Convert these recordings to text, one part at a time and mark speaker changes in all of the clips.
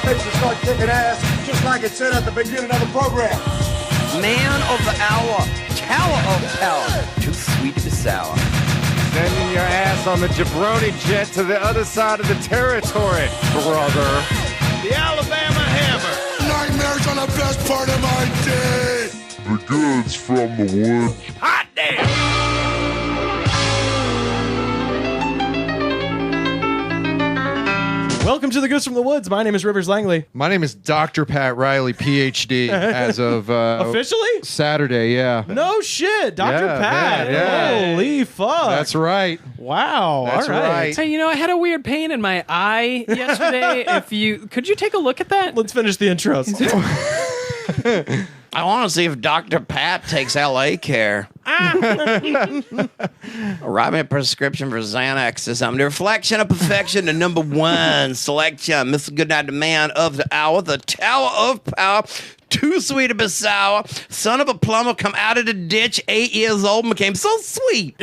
Speaker 1: face and start kicking ass, just like it said at the beginning of the program.
Speaker 2: Man of the hour, tower of power, too sweet to be sour.
Speaker 3: Sending your ass on the jabroni jet to the other side of the territory, brother.
Speaker 4: The Alabama Hammer.
Speaker 1: Nightmares on the best part of my day.
Speaker 5: The goods from the woods.
Speaker 4: Hot damn!
Speaker 6: Welcome to the Goose from the Woods. My name is Rivers Langley.
Speaker 3: My name is Dr. Pat Riley, PhD, as of
Speaker 6: Officially?
Speaker 3: Saturday, yeah.
Speaker 6: No shit, Dr.
Speaker 3: Yeah,
Speaker 6: Pat.
Speaker 3: yeah.
Speaker 6: Holy fuck.
Speaker 3: That's right.
Speaker 6: Wow.
Speaker 3: That's
Speaker 6: all right.
Speaker 3: right.
Speaker 7: Hey, I had a weird pain in my eye yesterday. Could you take a look at that?
Speaker 6: Let's finish the intros.
Speaker 2: I want to see if Dr. Pat takes LA care. Write me a prescription for Xanax or something. The reflection of perfection, the number one selection. Mr. Goodnight, the man of the hour, the tower of power. Too sweet to be sour. Son of a plumber, come out of the ditch. 8 years old, and became so sweet.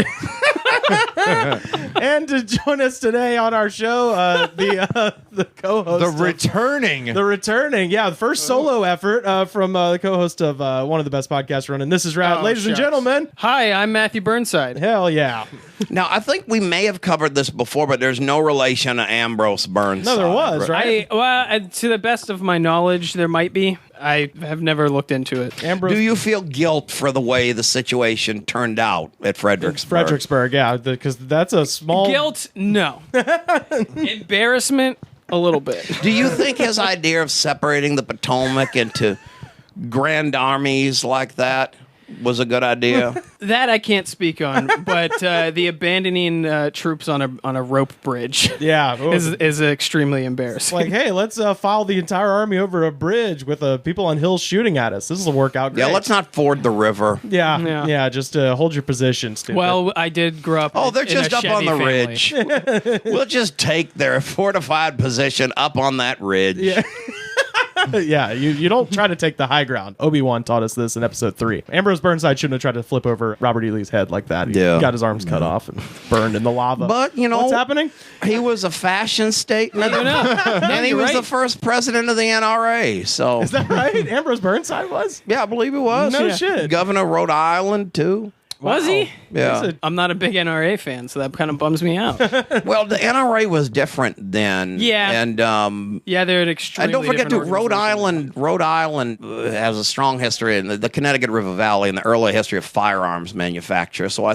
Speaker 6: And to join us today on our show, the co-host.
Speaker 3: The returning.
Speaker 6: The first solo effort from the co-host of one of the best podcasts running. This is Rad. Ladies and gentlemen.
Speaker 7: Hi, I'm Matthew Burnside.
Speaker 6: Hell yeah.
Speaker 2: Now, I think we may have covered this before, but there's no relation to Ambrose Burnside.
Speaker 6: No, there was, right?
Speaker 7: To the best of my knowledge, there might be. I have never looked into it.
Speaker 6: Ambrose.
Speaker 2: Do you feel guilt for the way the situation turned out at Fredericksburg?
Speaker 6: Yeah, because that's a small...
Speaker 7: Guilt? No. Embarrassment? A little bit.
Speaker 2: Do you think his idea of separating the Potomac into grand armies like that was a good idea?
Speaker 7: That I can't speak on, but the abandoning troops on a rope bridge is extremely embarrassing.
Speaker 6: Like, hey, let's file the entire army over a bridge with people on hills shooting at us. This will work out great.
Speaker 2: Yeah, let's not ford the river.
Speaker 6: Yeah, just hold your position, stupid.
Speaker 7: Well, I did grow up
Speaker 2: they're
Speaker 7: in
Speaker 2: just
Speaker 7: a
Speaker 2: up
Speaker 7: Chevy
Speaker 2: on the
Speaker 7: family.
Speaker 2: ridge. We'll just take their fortified position up on that ridge.
Speaker 6: Yeah. Yeah, you don't try to take the high ground. Obi-Wan taught us this in episode 3. Ambrose Burnside shouldn't have tried to flip over Robert E. Lee's head like that. He got his arms cut off and burned in the lava.
Speaker 2: But,
Speaker 6: what's happening?
Speaker 2: He was a fashion statement. And he was the first president of the NRA. So
Speaker 6: is that right? Ambrose Burnside was?
Speaker 2: Yeah, I believe he was.
Speaker 6: No shit.
Speaker 2: Governor of Rhode Island, too.
Speaker 7: Was he?
Speaker 2: Yeah.
Speaker 7: I'm not a big NRA fan, so that kind of bums me out.
Speaker 2: Well, the NRA was different then.
Speaker 7: Yeah.
Speaker 2: And
Speaker 7: they're an extremely
Speaker 2: and don't forget,
Speaker 7: different
Speaker 2: too, Rhode Island has a strong history in the Connecticut River Valley and the early history of firearms manufacture. So I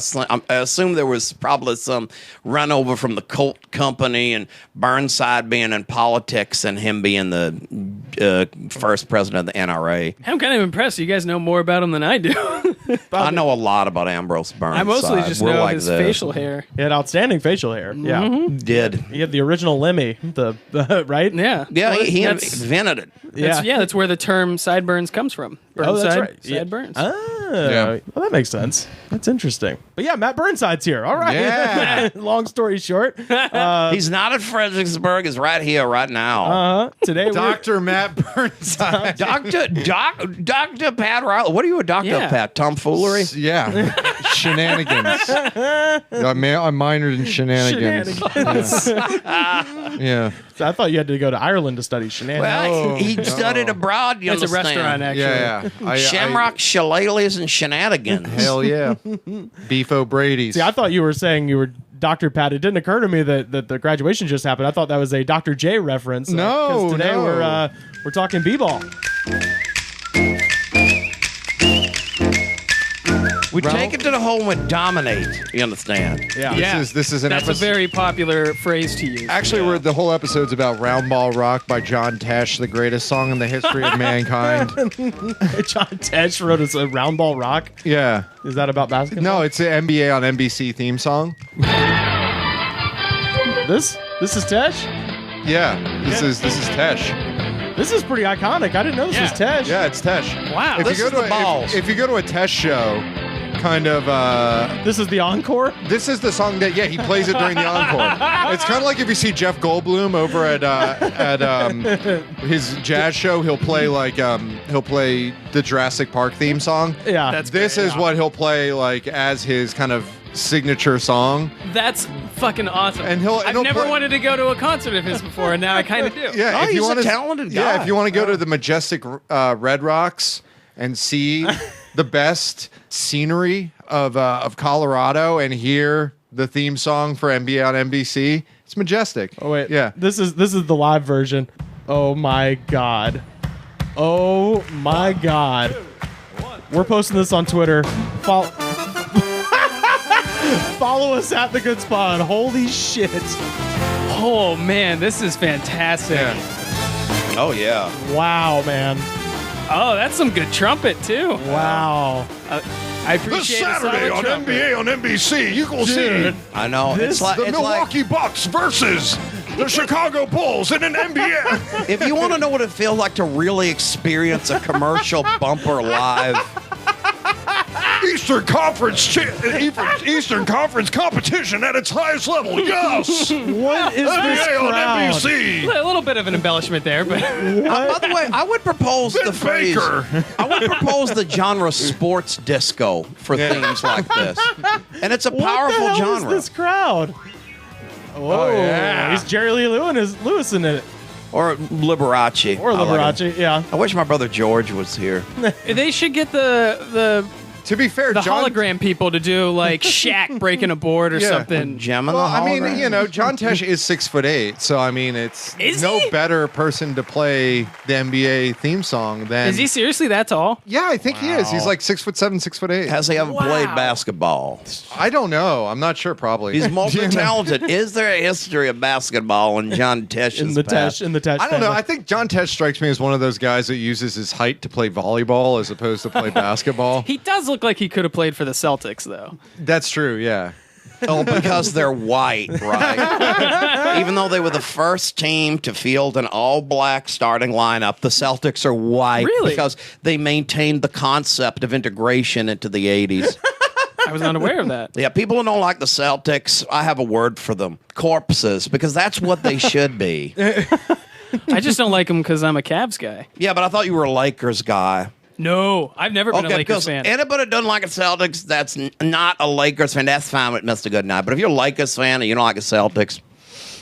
Speaker 2: assume there was probably some run over from the Colt Company and Burnside being in politics and him being the first president of the NRA.
Speaker 7: I'm kind of impressed. You guys know more about him than I do.
Speaker 2: I know a lot about Ambrose Burnside.
Speaker 7: I mostly just know
Speaker 2: like
Speaker 7: his
Speaker 2: this.
Speaker 7: facial hair.
Speaker 6: He had outstanding facial hair. Yeah.
Speaker 2: Did.
Speaker 6: He had the original Lemmy, right?
Speaker 7: Yeah.
Speaker 2: Yeah, he invented it.
Speaker 7: That's where the term sideburns comes from. Burnside,
Speaker 6: that's right.
Speaker 7: sideburns.
Speaker 6: Well, that makes sense. That's interesting. But yeah, Matt Burnside's here. All right.
Speaker 3: Yeah.
Speaker 6: Long story short.
Speaker 2: He's not at Fredericksburg. He's right here, right now.
Speaker 6: Today,
Speaker 3: Dr. Matt Burnside.
Speaker 2: Dr. Pat Riley. What are you a doctor of, Pat? Tomfoolery?
Speaker 3: Yeah. Shenanigans. I minored in shenanigans. Yeah.
Speaker 6: I thought you had to go to Ireland to study shenanigans.
Speaker 2: Well, he studied abroad, you
Speaker 7: It's a
Speaker 2: understand.
Speaker 7: restaurant, actually.
Speaker 3: Yeah.
Speaker 2: Shamrock, shillelaghs, and shenanigans.
Speaker 3: Hell yeah. Beef O'Brady's.
Speaker 6: See, I thought you were saying you were Dr. Pat. It didn't occur to me that the graduation just happened. I thought that was a Dr. J reference.
Speaker 3: No,
Speaker 6: 'cause today
Speaker 3: no.
Speaker 6: we're talking b-ball.
Speaker 2: We take it to the home and dominate, you understand?
Speaker 6: Yeah.
Speaker 3: This is an
Speaker 7: That's
Speaker 3: episode.
Speaker 7: a very popur phrase to use.
Speaker 3: Actually, the whole episode's about Round Ball Rock by John Tesh, the greatest song in the history of mankind.
Speaker 6: John Tesh wrote us a Round Ball Rock.
Speaker 3: Yeah.
Speaker 6: Is that about basketball?
Speaker 3: No, it's an NBA on NBC theme song.
Speaker 6: This is Tesh?
Speaker 3: Yeah. This is Tesh.
Speaker 6: This is pretty iconic. I didn't know this was Tesh.
Speaker 3: Yeah, it's Tesh.
Speaker 7: Wow.
Speaker 2: This is the balls.
Speaker 3: If you go to a Tesh show, kind of
Speaker 6: This is the encore?
Speaker 3: this is the song that he plays it during the encore. It's kind of like if you see Jeff Goldblum over at his jazz show, he'll play the Jurassic Park theme song.
Speaker 6: Yeah.
Speaker 3: This is what he'll play like as his kind of signature song.
Speaker 7: That's fucking awesome.
Speaker 3: And he'll
Speaker 7: I've never
Speaker 3: play-
Speaker 7: wanted to go to a concert of his before, and now I kind of do.
Speaker 3: Yeah,
Speaker 2: Oh,
Speaker 3: if you
Speaker 2: he's
Speaker 3: want
Speaker 2: a talented guy.
Speaker 3: Yeah, if you want to go to the majestic Red Rocks and see the best scenery of Colorado and hear the theme song for NBA on NBC, it's majestic.
Speaker 6: Oh wait,
Speaker 3: yeah.
Speaker 6: This is the live version. Oh my god. Oh my god. We're posting this on Twitter. Follow us at The Good Spot. Holy shit.
Speaker 7: Oh man, this is fantastic.
Speaker 3: Yeah.
Speaker 2: Oh yeah.
Speaker 6: Wow, man.
Speaker 7: Oh, that's some good trumpet too.
Speaker 6: Wow.
Speaker 7: I
Speaker 1: This
Speaker 7: appreciate
Speaker 1: Saturday
Speaker 7: a
Speaker 1: on
Speaker 7: solid trumpet.
Speaker 1: NBA on NBC, you will see
Speaker 6: Dude.
Speaker 2: I know.
Speaker 6: This-
Speaker 2: It's like
Speaker 1: the
Speaker 2: it's like
Speaker 1: Milwaukee Bucks versus the Chicago Bulls in an NBA.
Speaker 2: if you want to know what it feels like to really experience a commercial bumper live.
Speaker 1: Eastern Conference Eastern Conference competition at its highest level. Yes.
Speaker 6: What is this
Speaker 1: NBA on
Speaker 6: crowd?
Speaker 1: NBC.
Speaker 7: A little bit of an embellishment there, but
Speaker 2: By the way, I would propose the
Speaker 1: Ben
Speaker 2: phrase.
Speaker 1: Baker.
Speaker 2: I would propose the genre sports disco for themes like this, and it's a powerful
Speaker 6: what the hell
Speaker 2: genre.
Speaker 6: is this crowd? Whoa,
Speaker 3: yeah.
Speaker 6: he's Jerry Lee Lewis in it.
Speaker 2: Or Liberace.
Speaker 6: Or
Speaker 2: I like
Speaker 6: Liberace,
Speaker 2: him.
Speaker 6: yeah.
Speaker 2: I wish my brother George was here.
Speaker 7: they should get the
Speaker 3: To be fair, John,
Speaker 7: hologram people to do like Shaq breaking a board or
Speaker 3: Yeah.
Speaker 7: something.
Speaker 2: Gem in
Speaker 3: Well,
Speaker 2: the
Speaker 3: I mean,
Speaker 2: hologram.
Speaker 3: you know, John Tesh is 6'8", so I mean, it's
Speaker 7: Is
Speaker 3: no
Speaker 7: he?
Speaker 3: better person to play the NBA theme song than.
Speaker 7: Is he seriously that tall?
Speaker 3: Yeah, I think he is. He's like 6'7", 6'8".
Speaker 2: Has he ever played
Speaker 7: Wow.
Speaker 2: basketball?
Speaker 3: I don't know. I'm not sure. Probably.
Speaker 2: He's multi-talented. Is there a history of basketball in John Tesh's
Speaker 6: In the
Speaker 2: past?
Speaker 6: Tesh.
Speaker 3: I don't know.
Speaker 6: family.
Speaker 3: I think John Tesh strikes me as one of those guys that uses his height to play volleyball as opposed to play basketball.
Speaker 7: He does look like he could have played for the Celtics, though.
Speaker 3: That's true. Yeah.
Speaker 2: Oh, because they're white, right? Even though they were the first team to field an all-black starting lineup, the Celtics are white
Speaker 7: Really?
Speaker 2: because they maintained the concept of integration into the 80s.
Speaker 7: I was not aware of that.
Speaker 2: Yeah, people who don't like the Celtics, I have a word for them. Corpses, because that's what they should be.
Speaker 7: I just don't like him because I'm a Cavs guy.
Speaker 2: Yeah, but I thought you were a Lakers guy.
Speaker 7: No, I've never been a
Speaker 2: Okay,
Speaker 7: Lakers
Speaker 2: because
Speaker 7: fan.
Speaker 2: anybody that doesn't like the Celtics, that's not a Lakers fan. That's fine with Mr. Goodnight. But if you're a Lakers fan and you don't like the Celtics,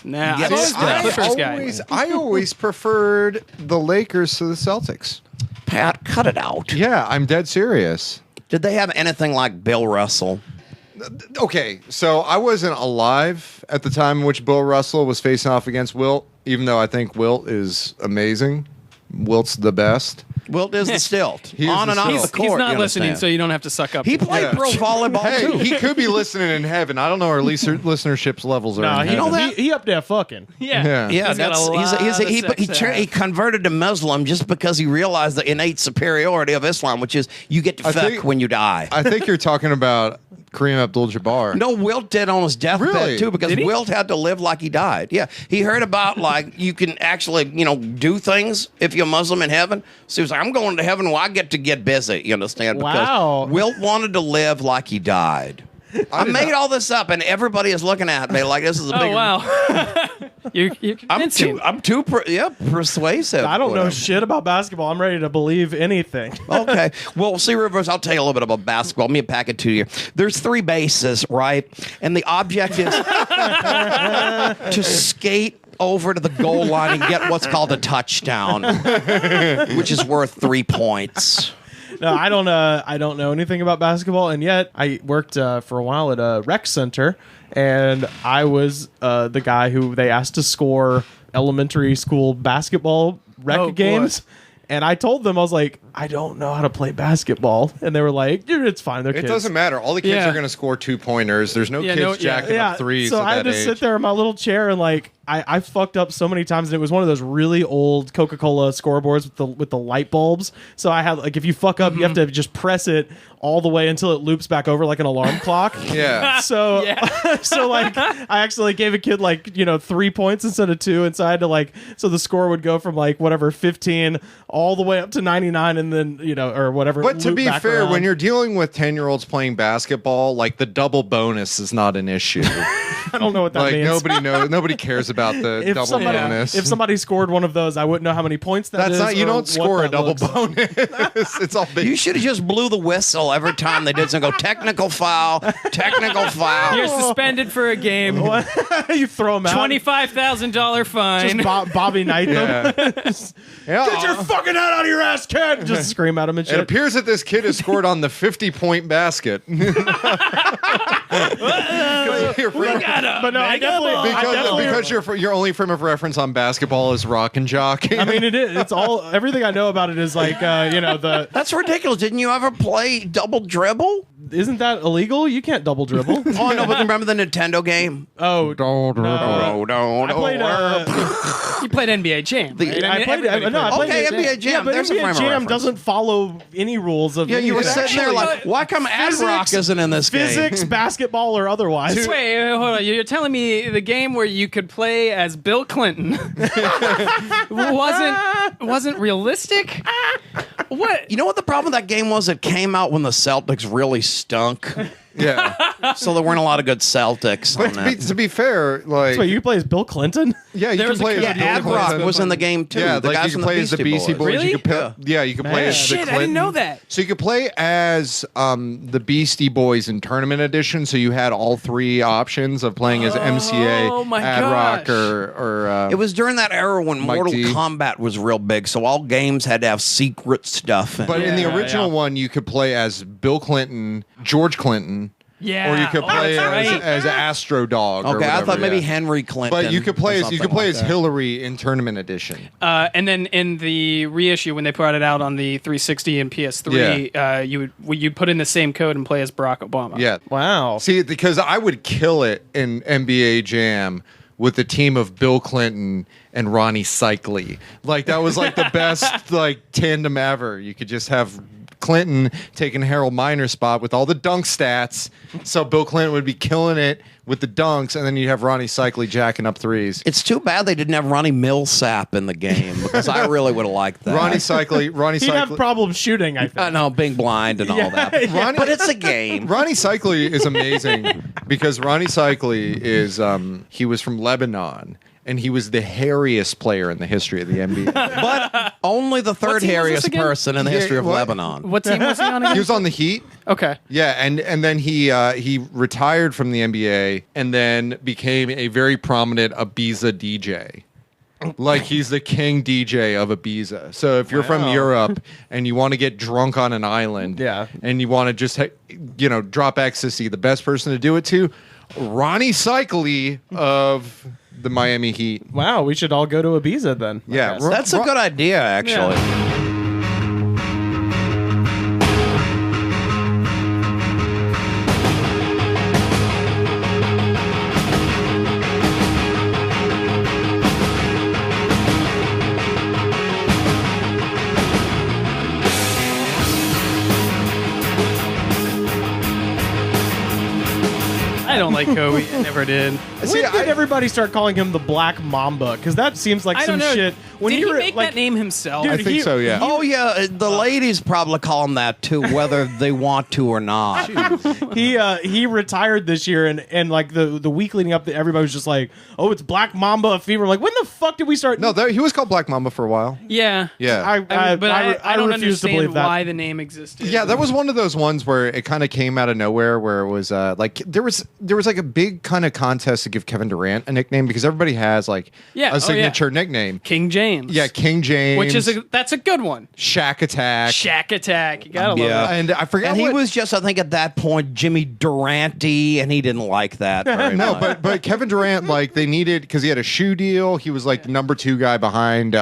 Speaker 7: Nah,
Speaker 2: Get
Speaker 7: I'm
Speaker 2: this
Speaker 7: a
Speaker 2: guy.
Speaker 7: Clippers guy.
Speaker 3: I always preferred the Lakers to the Celtics.
Speaker 2: Pat, cut it out.
Speaker 3: Yeah, I'm dead serious.
Speaker 2: Did they have anything like Bill Russell?
Speaker 3: Okay, so I wasn't alive at the time in which Bill Russell was facing off against Wilt, even though I think Wilt is amazing. Wilt's the best.
Speaker 2: Wilt is the stilt.
Speaker 3: He is
Speaker 2: On
Speaker 3: the
Speaker 2: and off
Speaker 3: stilt.
Speaker 2: the court.
Speaker 7: He's not
Speaker 2: you
Speaker 7: listening,
Speaker 2: understand?
Speaker 7: so you don't have to suck up.
Speaker 2: He
Speaker 7: to him.
Speaker 2: played
Speaker 3: Yeah.
Speaker 2: pro volleyball
Speaker 3: Hey,
Speaker 2: too.
Speaker 3: he could be listening in heaven. I don't know where listenership's levels are.
Speaker 6: No,
Speaker 3: in
Speaker 6: he,
Speaker 3: heaven.
Speaker 6: he up there fucking.
Speaker 7: Yeah,
Speaker 3: Yeah.
Speaker 2: Yeah,
Speaker 7: He's got
Speaker 2: that's
Speaker 7: a lot
Speaker 2: he
Speaker 7: of sex to
Speaker 2: he
Speaker 7: have.
Speaker 2: converted to Muslim just because he realized the innate superiority of Islam, which is you get to
Speaker 3: I
Speaker 2: fuck
Speaker 3: think-
Speaker 2: when you die.
Speaker 3: I think you're talking about Kareem Abdul-Jabbar.
Speaker 2: No, Wilt did on his deathbed
Speaker 3: Really?
Speaker 2: too, because
Speaker 7: Did he?
Speaker 2: Wilt had to live like he died. Yeah, he heard about like you can actually do things if you're Muslim in heaven. So he was like, I'm going to heaven. Well, I get to get busy. You understand? Because
Speaker 6: Wow.
Speaker 2: Wilt wanted to live like he died. I made all this up, and everybody is looking at me like this is a big.
Speaker 7: Oh wow, you're convincing.
Speaker 2: I'm too persuasive.
Speaker 6: I don't know
Speaker 2: Whatever.
Speaker 6: shit about basketball. I'm ready to believe anything.
Speaker 2: Okay. Well, see, Rivers, I'll tell you a little bit about basketball. Let me pack it to you. There's 3 bases, right? And the object is to skate over to the goal line and get what's called a touchdown, which is worth 3 points.
Speaker 6: No, I don't know anything about basketball, and yet I worked for a while at a rec center, and I was the guy who they asked to score elementary school basketball rec
Speaker 7: Oh, boy.
Speaker 6: games. And I told them, I was like, I don't know how to play basketball. And they were like, dude, it's fine. They're
Speaker 3: It
Speaker 6: kids.
Speaker 3: doesn't matter. All the kids
Speaker 7: Yeah.
Speaker 3: are going to score 2-pointers. There's no
Speaker 7: Yeah,
Speaker 3: kids
Speaker 7: no- yeah.
Speaker 3: jacking up threes
Speaker 6: So
Speaker 3: at
Speaker 6: I had
Speaker 3: that
Speaker 6: to
Speaker 3: age.
Speaker 6: sit there in my little chair and like I fucked up so many times, and it was one of those really old Coca-Cola scoreboards with the light bulbs. So I had like if you fuck up, you have to just press it all the way until it loops back over like an alarm clock.
Speaker 3: Yeah.
Speaker 6: So so like I actually gave a kid like 3 points instead of 2, and so I had to so the score would go from like whatever 15 all the way up to 99, and then or whatever.
Speaker 3: But to
Speaker 6: loop
Speaker 3: be
Speaker 6: back
Speaker 3: fair,
Speaker 6: around.
Speaker 3: when you're dealing with 10-year-olds playing basketball, like the double bonus is not an issue.
Speaker 6: I don't know what that
Speaker 3: Like
Speaker 6: means.
Speaker 3: nobody cares about the double bonus.
Speaker 6: If somebody scored one of those, I wouldn't know how many points
Speaker 3: That's
Speaker 6: is.
Speaker 3: not. You
Speaker 6: or
Speaker 3: don't
Speaker 6: what
Speaker 3: score a
Speaker 6: that
Speaker 3: double
Speaker 6: looks.
Speaker 3: bonus. It's all big.
Speaker 2: You should have just blew the whistle every time they did something. Go technical foul, technical foul.
Speaker 7: You're suspended for a game.
Speaker 6: You throw them out.
Speaker 7: $25,000 fine.
Speaker 6: Just Bobby Knight them.
Speaker 3: Yeah.
Speaker 6: Get your fucking head out of your ass, kid! Just scream at him and
Speaker 3: It
Speaker 6: shit.
Speaker 3: appears that this kid has scored on the 50-point basket.
Speaker 6: But no, I definitely
Speaker 3: because your only frame of reference on basketball is Rock and Jock.
Speaker 6: I mean, it is. It's all. Everything I know about it is like, the.
Speaker 2: That's ridiculous. Didn't you ever play double dribble?
Speaker 6: Isn't that illegal? You can't double dribble.
Speaker 2: Oh no, but remember the Nintendo game?
Speaker 6: Oh,
Speaker 3: Don't.
Speaker 2: Oh, don't.
Speaker 6: I played.
Speaker 7: You played NBA Jam.
Speaker 2: The-
Speaker 7: Right?
Speaker 6: I played.
Speaker 7: everybody
Speaker 6: I played
Speaker 2: Okay,
Speaker 6: it.
Speaker 2: NBA Jam.
Speaker 6: Yeah, but
Speaker 2: There's a frame
Speaker 6: NBA
Speaker 2: of
Speaker 6: Jam
Speaker 2: reference.
Speaker 6: doesn't follow any rules of.
Speaker 2: Yeah, you were
Speaker 6: anything.
Speaker 2: sitting there like, why come Ad Rock isn't in this game?
Speaker 6: Physics, basketball, or otherwise.
Speaker 7: Wait, hold on. You're telling me the game where you could play as Bill Clinton wasn't realistic? What?
Speaker 2: You know what the problem with that game was? It came out when the Celtics really stunk.
Speaker 3: Yeah.
Speaker 2: So there weren't a lot of good Celtics on
Speaker 3: But
Speaker 2: that.
Speaker 3: to be fair, like
Speaker 6: Wait, you play as Bill Clinton?
Speaker 3: yeah, you
Speaker 7: There
Speaker 3: can
Speaker 7: was a
Speaker 3: play.
Speaker 7: kid-
Speaker 3: as
Speaker 2: Yeah, Ad
Speaker 3: Bill
Speaker 2: Rock
Speaker 3: Clinton.
Speaker 2: was in the game too.
Speaker 3: Yeah,
Speaker 2: the
Speaker 3: like
Speaker 2: guys
Speaker 3: you
Speaker 2: from
Speaker 3: can play as the Beastie Boys.
Speaker 7: Really?
Speaker 3: You could you can play as the
Speaker 7: Shit, I
Speaker 3: Clinton.
Speaker 7: didn't know that.
Speaker 3: So you could play as the Beastie Boys in Tournament Edition. So you had all three options of playing as MCA,
Speaker 7: Oh, my
Speaker 3: Ad Rock,
Speaker 7: gosh.
Speaker 3: or
Speaker 2: It was during that era when
Speaker 3: Mike
Speaker 2: Mortal
Speaker 3: D.
Speaker 2: Kombat was real big, so all games had to have secret stuff. In
Speaker 3: But
Speaker 2: it.
Speaker 3: in the
Speaker 7: Yeah,
Speaker 3: original one, you could play as Bill Clinton, George Clinton,
Speaker 7: Yeah.
Speaker 3: or you could play
Speaker 7: that's right.
Speaker 3: as Astro Dog. or
Speaker 2: okay, I
Speaker 3: whatever,
Speaker 2: thought maybe
Speaker 3: yeah.
Speaker 2: Henry Clinton.
Speaker 3: But you could play
Speaker 2: or
Speaker 3: as
Speaker 2: something like that.
Speaker 3: Hillary in Tournament Edition.
Speaker 7: And then in the reissue, when they brought it out on the 360 and PS3, you'd put in the same code and play as Barack Obama.
Speaker 3: Yeah.
Speaker 6: Wow.
Speaker 3: See, because I would kill it in NBA Jam with the team of Bill Clinton and Ronnie Cycli. Like that was like the best like tandem ever. You could just have Clinton taking Harold Miner's spot with all the dunk stats. So Bill Clinton would be killing it with the dunks, and then you have Ronnie Cycli jacking up threes.
Speaker 2: It's too bad they didn't have Ronnie Millsap in the game because I really would have liked that.
Speaker 3: Ronnie
Speaker 6: He'd have
Speaker 3: Cycli.
Speaker 6: problems shooting, I think.
Speaker 2: I know, being blind and all that.
Speaker 3: Ronnie-
Speaker 2: But it's a game.
Speaker 3: Ronnie Cycli is amazing because Ronnie Cycli is he was from Lebanon. And he was the hairiest player in the history of the NBA.
Speaker 2: But only the third
Speaker 7: team was this
Speaker 2: hairiest
Speaker 7: again?
Speaker 2: person in the history of
Speaker 3: what?
Speaker 2: Lebanon.
Speaker 7: What team was he on again?
Speaker 3: He was on the Heat.
Speaker 7: Okay.
Speaker 3: Yeah, and then he retired from the NBA and then became a very prominent Ibiza DJ. Like he's the king DJ of Ibiza. So if you're from Europe and you want to get drunk on an island,
Speaker 6: Yeah.
Speaker 3: and you want to just drop ecstasy, the best person to do it to, Ronnie Cycli of the Miami Heat.
Speaker 6: Wow, we should all go to Ibiza then. I
Speaker 3: Yeah,
Speaker 6: guess.
Speaker 2: That's a good idea, actually.
Speaker 7: I don't like Kobe. I never did.
Speaker 6: When did everybody start calling him the Black Mamba? Because that seems like
Speaker 7: I
Speaker 6: some
Speaker 7: don't know.
Speaker 6: shit. When
Speaker 7: Did
Speaker 6: you
Speaker 7: he
Speaker 6: were,
Speaker 7: make
Speaker 6: like,
Speaker 7: that name himself?
Speaker 6: Dude,
Speaker 3: I think so, yeah.
Speaker 2: Oh yeah, the ladies probably call him that too, whether they want to or not.
Speaker 6: He retired this year, and like the week leading up, everybody was just like, "Oh, it's Black Mamba fever." Like, when the fuck did we start?
Speaker 3: No, he was called Black Mamba for a while.
Speaker 7: Yeah.
Speaker 3: Yeah.
Speaker 6: I
Speaker 7: don't
Speaker 6: refuse to believe
Speaker 7: understand
Speaker 6: that.
Speaker 7: why the name existed.
Speaker 3: Yeah, that was one of those ones where it kind of came out of nowhere. Where it was like there was like a big kind of contest to give Kevin Durant a nickname because everybody has like
Speaker 7: Yeah,
Speaker 3: a signature nickname.
Speaker 7: King James.
Speaker 3: Yeah, King James,
Speaker 7: Which is that's a good one.
Speaker 3: Shack Attack.
Speaker 7: Shack Attack. You gotta love
Speaker 2: Yeah.
Speaker 7: that.
Speaker 3: And I forgot.
Speaker 2: And he
Speaker 3: what-
Speaker 2: was just, I think, at that point, Jimmy Durante, and he didn't like that very
Speaker 3: no,
Speaker 2: much.
Speaker 3: but Kevin Durant, like they needed because he had a shoe deal. He was like the number 2 guy behind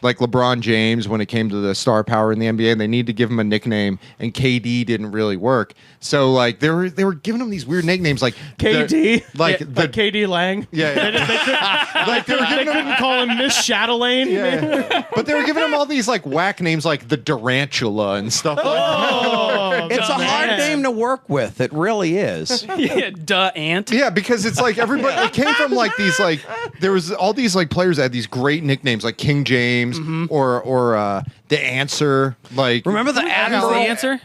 Speaker 3: like LeBron James when it came to the star power in the NBA, and they needed to give him a nickname, and KD didn't really work. So like they were giving him these weird nicknames like
Speaker 6: KD,
Speaker 3: like
Speaker 6: Yeah,
Speaker 3: the
Speaker 6: like KD Lang.
Speaker 3: yeah, yeah. Like they were
Speaker 6: They
Speaker 3: giving him
Speaker 6: couldn't call him Miss Chatelaine.
Speaker 3: yeah. But they were giving him all these like whack names like the Durantula and stuff like that.
Speaker 6: Oh
Speaker 2: It's a hard name to work with. It really is.
Speaker 7: Ant.
Speaker 3: Yeah, because it's like everybody. It came from like these like there was all these like players that had these great nicknames like King James or the Answer. Like
Speaker 2: Remember the Admiral?
Speaker 7: The Answer?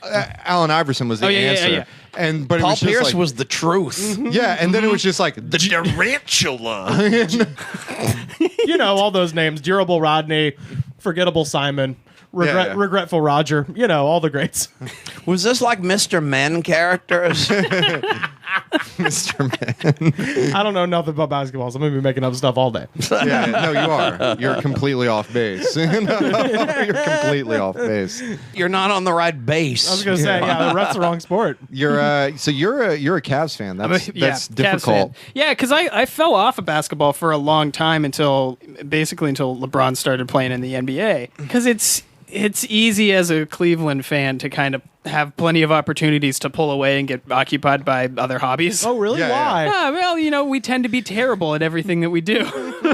Speaker 3: Allen Iverson was the Answer.
Speaker 7: Yeah.
Speaker 3: And but
Speaker 2: Paul
Speaker 3: it was just
Speaker 2: Pierce
Speaker 3: like,
Speaker 2: was the truth.
Speaker 3: yeah, and then it was just like
Speaker 1: The tarantula.
Speaker 6: All those names: Durable Rodney, Forgettable Simon, Regretful Roger. All the greats.
Speaker 2: Was this like Mr. Men characters?
Speaker 3: Mr. Man.
Speaker 6: I don't know nothing about basketball, so I'm gonna be making up stuff all day.
Speaker 3: Yeah, no, you are. You're completely off base. You're completely off base.
Speaker 2: You're not on the right base.
Speaker 6: I was gonna say, that's the wrong sport.
Speaker 3: You're a Cavs fan. That's
Speaker 7: Cavs
Speaker 3: difficult.
Speaker 7: fan. Yeah, because I fell off of basketball for a long time until LeBron started playing in the NBA. Because it's easy as a Cleveland fan to kind of have plenty of opportunities to pull away and get occupied by other hobbies.
Speaker 6: Oh, really?
Speaker 3: Yeah,
Speaker 6: Why?
Speaker 7: Well, we tend to be terrible at everything that we do.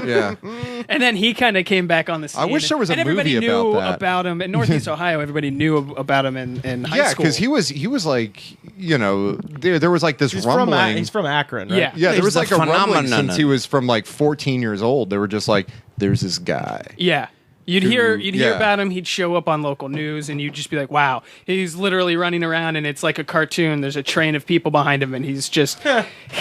Speaker 3: Yeah.
Speaker 7: And then he kind of came back on the scene.
Speaker 3: I wish there was a
Speaker 7: and everybody
Speaker 3: movie
Speaker 7: knew
Speaker 3: about that.
Speaker 7: about him. In Northeast Ohio, everybody knew about him in high
Speaker 3: Yeah,
Speaker 7: school.
Speaker 3: because he was like, there was like this rumbling.
Speaker 6: He's from Akron, right?
Speaker 7: Yeah.
Speaker 3: Yeah, there
Speaker 2: He's
Speaker 3: was
Speaker 2: the
Speaker 3: like a rumbling
Speaker 2: phenomenon.
Speaker 3: since he was from like 14 years old. They were just like, there's this guy.
Speaker 7: Yeah. You'd hear
Speaker 3: yeah.
Speaker 7: about him. He'd show up on local news, and you'd just be like, "Wow, he's literally running around, and it's like a cartoon. There's a train of people behind him, and he's just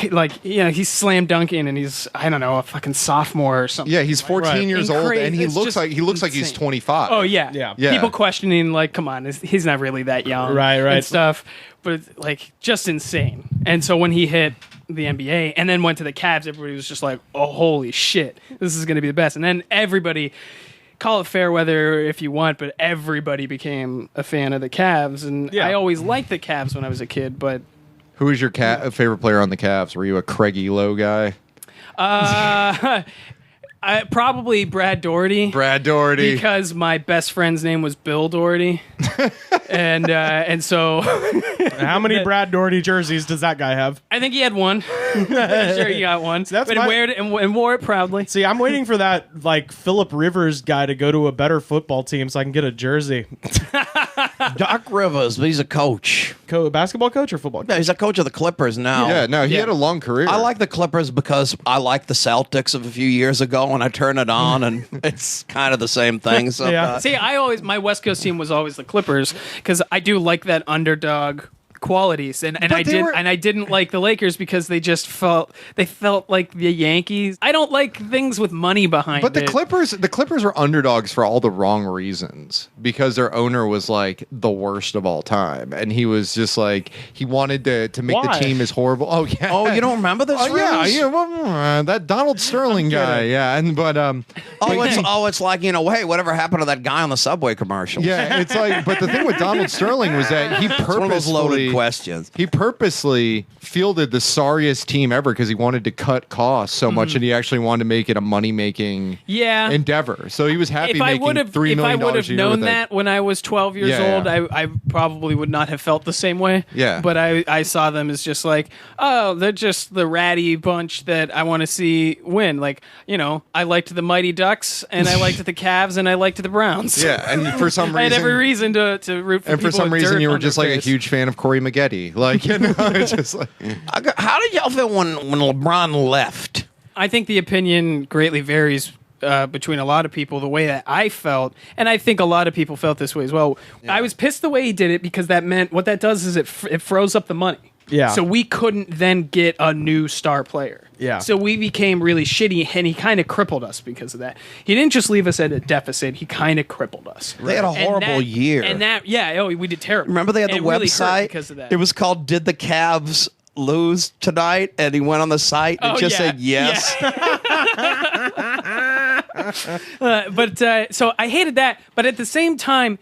Speaker 7: he's slam dunking, and he's a fucking sophomore or something."
Speaker 3: Yeah, he's 14 years old, and he
Speaker 7: It's
Speaker 3: looks
Speaker 7: just
Speaker 3: like he's
Speaker 7: insane.
Speaker 3: 25.
Speaker 7: Oh yeah,
Speaker 6: Yeah.
Speaker 7: People questioning like, "Come on, he's not really that young,"
Speaker 6: Right.
Speaker 7: and stuff. But like, just insane. And so when he hit the NBA and then went to the Cavs, everybody was just like, "Oh, holy shit, this is going to be the best." And then everybody. Call it fair weather if you want, but everybody became a fan of the Cavs, and I always liked the Cavs when I was a kid. But
Speaker 3: Who was your favorite player on the Cavs? Were you a Craig Elo guy?
Speaker 7: probably Brad Doherty.
Speaker 3: Brad Doherty.
Speaker 7: Because my best friend's name was Bill Doherty, and so
Speaker 6: How many Brad Doherty jerseys does that guy have?
Speaker 7: I think he had one. Pretty sure he got one.
Speaker 6: that's
Speaker 7: but
Speaker 6: my-
Speaker 7: he wore it and wore it proudly.
Speaker 6: See, I'm waiting for that like Phillip Rivers guy to go to a better football team so I can get a jersey.
Speaker 2: Doc Rivers, he's a coach.
Speaker 6: Basketball coach or football
Speaker 2: No,
Speaker 6: coach?
Speaker 2: he's a coach of the Clippers now.
Speaker 3: Yeah, no, he had a long career.
Speaker 2: I like the Clippers because I like the Celtics of a few years ago, and I turn it on, and it's kind of the same thing. So,
Speaker 6: Yeah.
Speaker 7: See, my West Coast team was always the Clippers because I do like that underdog qualities, and I didn't like the Lakers because they felt like the Yankees. I don't like things with money behind
Speaker 3: But
Speaker 7: it.
Speaker 3: the Clippers were underdogs for all the wrong reasons because their owner was like the worst of all time, and he was just like he wanted to make
Speaker 6: Why?
Speaker 3: the team as horrible. Oh yeah.
Speaker 2: oh, you don't remember this?
Speaker 3: Oh yeah,
Speaker 2: Rivers?
Speaker 3: yeah. Well, that Donald Sterling guy. Yeah,
Speaker 2: It's like hey, whatever happened to that guy on the Subway commercial?
Speaker 3: yeah. It's like, but the thing with Donald Sterling was that he
Speaker 2: It's one of those loaded
Speaker 3: purposely
Speaker 2: questions.
Speaker 3: He purposely fielded the sorriest team ever because he wanted to cut costs so much, and he actually wanted to make it a money-making endeavor. So he was happy making $3 million
Speaker 7: if I would
Speaker 3: a
Speaker 7: have
Speaker 3: year
Speaker 7: known
Speaker 3: with
Speaker 7: that when I was 12 years
Speaker 3: Yeah,
Speaker 7: old,
Speaker 3: yeah.
Speaker 7: I probably would not have felt the same way.
Speaker 3: Yeah.
Speaker 7: But I saw them as just like, oh, they're just the ratty bunch that I want to see win. Like, I liked the Mighty Ducks, and I liked the Cavs, and I liked the Browns.
Speaker 3: Yeah, and for some
Speaker 7: I
Speaker 3: reason,
Speaker 7: had every reason to root for
Speaker 3: and for
Speaker 7: people
Speaker 3: some
Speaker 7: with
Speaker 3: reason,
Speaker 7: dirt
Speaker 3: you were
Speaker 7: on
Speaker 3: just
Speaker 7: their
Speaker 3: like a
Speaker 7: face.
Speaker 3: huge fan of Corey Maggette. Like, it's just like
Speaker 2: How did y'all feel when LeBron left?
Speaker 7: I think the opinion greatly varies between a lot of people. The way that I felt, and I think a lot of people felt this way as well. I was pissed the way he did it because that meant what that does is it froze up the money.
Speaker 6: Yeah.
Speaker 7: So we couldn't then get a new star player.
Speaker 6: Yeah.
Speaker 7: So we became really shitty, and he kind of crippled us because of that. He didn't just leave us at a deficit; he kind of crippled us.
Speaker 2: They had a horrible year.
Speaker 7: And we did terrible.
Speaker 2: Remember they had the
Speaker 7: And it really hurt
Speaker 2: website
Speaker 7: because of that.
Speaker 2: It was called "Did the Cavs Lose Tonight?" And he went on the site and just said yes.
Speaker 7: So I hated that, but at the same time,